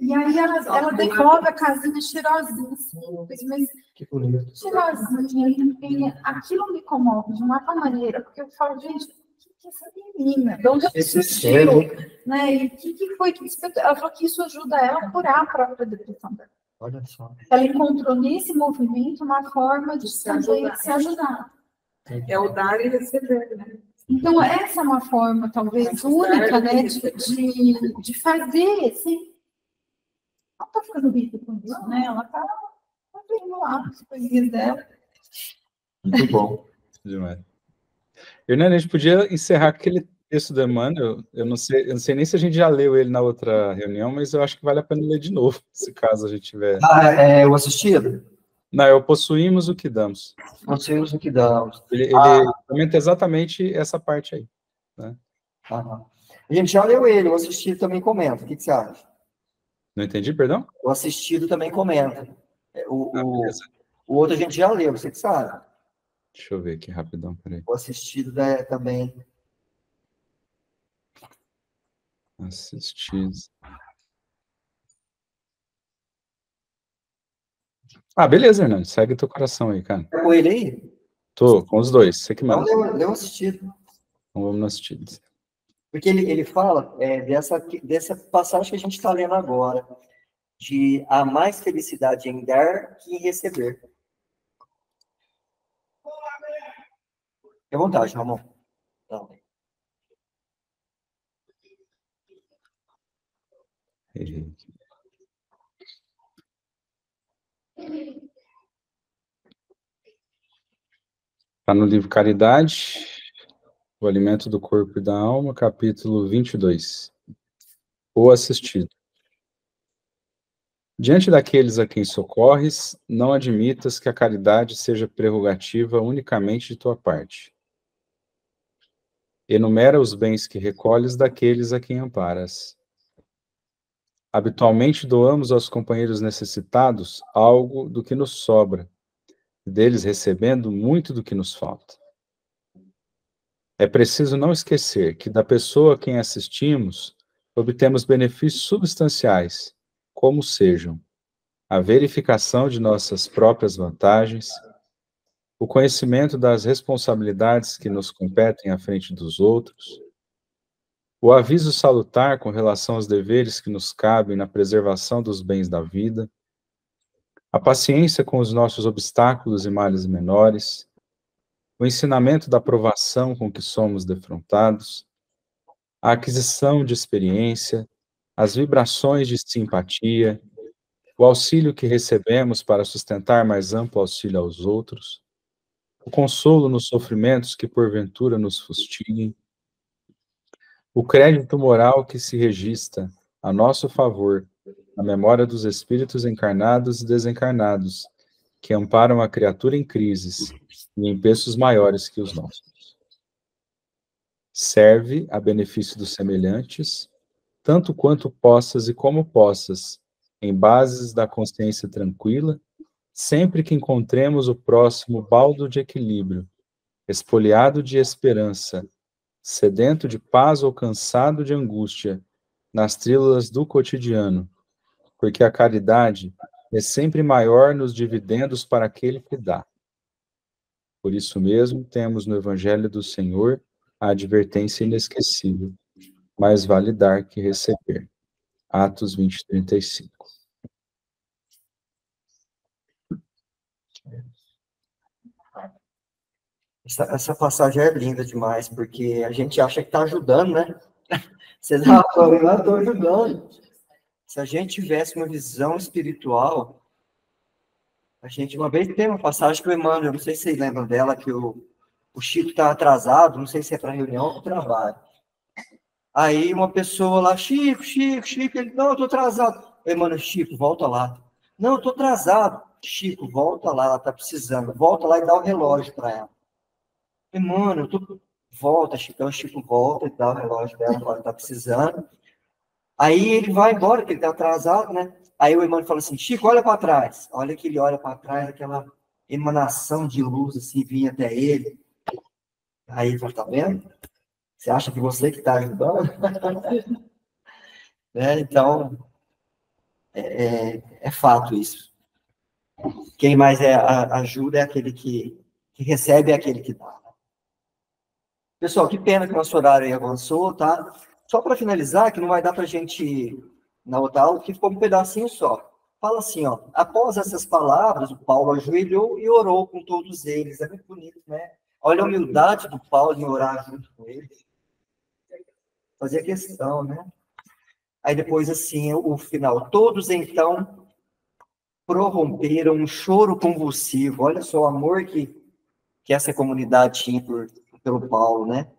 E aí ela devolve a casinha cheirosinha, assim, mas que bonito. Cheirosinha, limpinha. Aquilo me comove de uma tal maneira, porque eu falo, gente, o que é essa menina? De onde ela surgiu? Né? E o que foi que ela falou que isso ajuda ela a curar a própria depressão dela. Olha só. Ela encontrou nesse movimento uma forma de se ajudar. É o dar e receber, né? Então, essa é uma forma, talvez, única, né, de fazer, assim. Ela está ficando rica com isso, né? Ela está vendo lá as coisinhas dela. Muito bom. Demais. Hernani, a gente podia encerrar aquele texto do Emmanuel. Eu não sei nem se a gente já leu ele na outra reunião, mas eu acho que vale a pena ler de novo, se caso a gente tiver. O assistido? Não, é o Possuímos o que damos. Possuímos o que damos. Ele comenta exatamente essa parte aí. Né? A gente já leu ele, o assistido também comenta. O que você acha? Não entendi, perdão? O assistido também comenta. O outro a gente já leu, você que sabe. Deixa eu ver aqui rapidão, peraí. O assistido também. Assistido. Ah, beleza, Hernani. Segue teu coração aí, cara. Tá com ele aí? Tô, com os dois. Você que manda. Então, lê o assistido. Então vamos no assistido. Porque ele fala dessa passagem que a gente está lendo agora, de há mais felicidade em dar que em receber. Fique à vontade, Ramon. Então. Está no livro Caridade, o alimento do corpo e da alma, capítulo 22. O assistido. Diante daqueles a quem socorres, não admitas que a caridade seja prerrogativa unicamente de tua parte. Enumera os bens que recolhes daqueles a quem amparas. Habitualmente doamos aos companheiros necessitados algo do que nos sobra, deles recebendo muito do que nos falta. É preciso não esquecer que da pessoa a quem assistimos, obtemos benefícios substanciais, como sejam a verificação de nossas próprias vantagens, o conhecimento das responsabilidades que nos competem à frente dos outros, o aviso salutar com relação aos deveres que nos cabem na preservação dos bens da vida, a paciência com os nossos obstáculos e males menores, o ensinamento da provação com que somos defrontados, a aquisição de experiência, as vibrações de simpatia, o auxílio que recebemos para sustentar mais amplo auxílio aos outros, o consolo nos sofrimentos que porventura nos fustiguem, o crédito moral que se registra a nosso favor na memória dos espíritos encarnados e desencarnados, que amparam a criatura em crises e em preços maiores que os nossos. Serve a benefício dos semelhantes, tanto quanto possas e como possas, em bases da consciência tranquila, sempre que encontremos o próximo baldo de equilíbrio, espoliado de esperança, sedento de paz ou cansado de angústia, nas tríladas do cotidiano, porque a caridade é sempre maior nos dividendos para aquele que dá. Por isso mesmo, temos no Evangelho do Senhor a advertência inesquecível: mais vale dar que receber. Atos 20, 35. Essa passagem é linda demais, porque a gente acha que está ajudando, né? Vocês não estão ajudando. Se a gente tivesse uma visão espiritual, a gente, uma vez tem uma passagem que o Emmanuel, não sei se vocês lembram dela, que o Chico está atrasado, não sei se é para reunião ou para trabalho. Aí uma pessoa lá, Chico, ele, não, eu estou atrasado. Emmanuel, Chico, volta lá. Não, eu estou atrasado. Chico, volta lá, ela está precisando. Volta lá e dá o relógio para ela. Emmanuel, volta, Chico. Então o Chico volta e dá o relógio dela, ela está precisando. Aí ele vai embora, porque ele está atrasado, né? Aí o Emmanuel fala assim, Chico, olha para trás. Olha que ele olha para trás, aquela emanação de luz assim, vinha até ele. Aí ele fala, tá vendo? Você acha que você que está ajudando? Né? Então, é fato isso. Quem mais ajuda é aquele que recebe, é aquele que dá. Pessoal, que pena que o nosso horário aí avançou, tá? Só para finalizar, que não vai dar para a gente, na outra aula, que ficou um pedacinho só. Fala assim, ó, após essas palavras, o Paulo ajoelhou e orou com todos eles. É muito bonito, né? Olha a humildade do Paulo em orar junto com eles. Fazia questão, né? Aí depois, assim, o final. Todos, então, prorromperam um choro convulsivo. Olha só o amor que essa comunidade tinha pelo Paulo, né?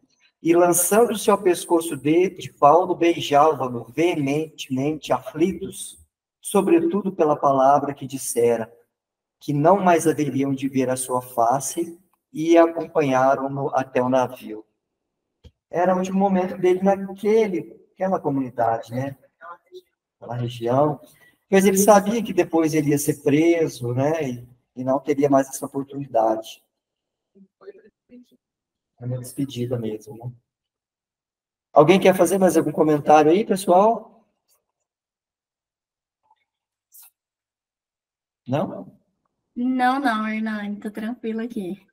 E lançando-se ao pescoço de Paulo, beijavam-no veementemente, aflitos, sobretudo pela palavra que dissera, que não mais haveriam de ver a sua face, e acompanharam-no até o navio. Era o último momento dele naquela comunidade, né? Naquela região. Mas ele sabia que depois ele ia ser preso, né? E não teria mais essa oportunidade. É uma despedida mesmo, né? Alguém quer fazer mais algum comentário aí, pessoal? Não? Não, Hernani, tô tranquilo aqui.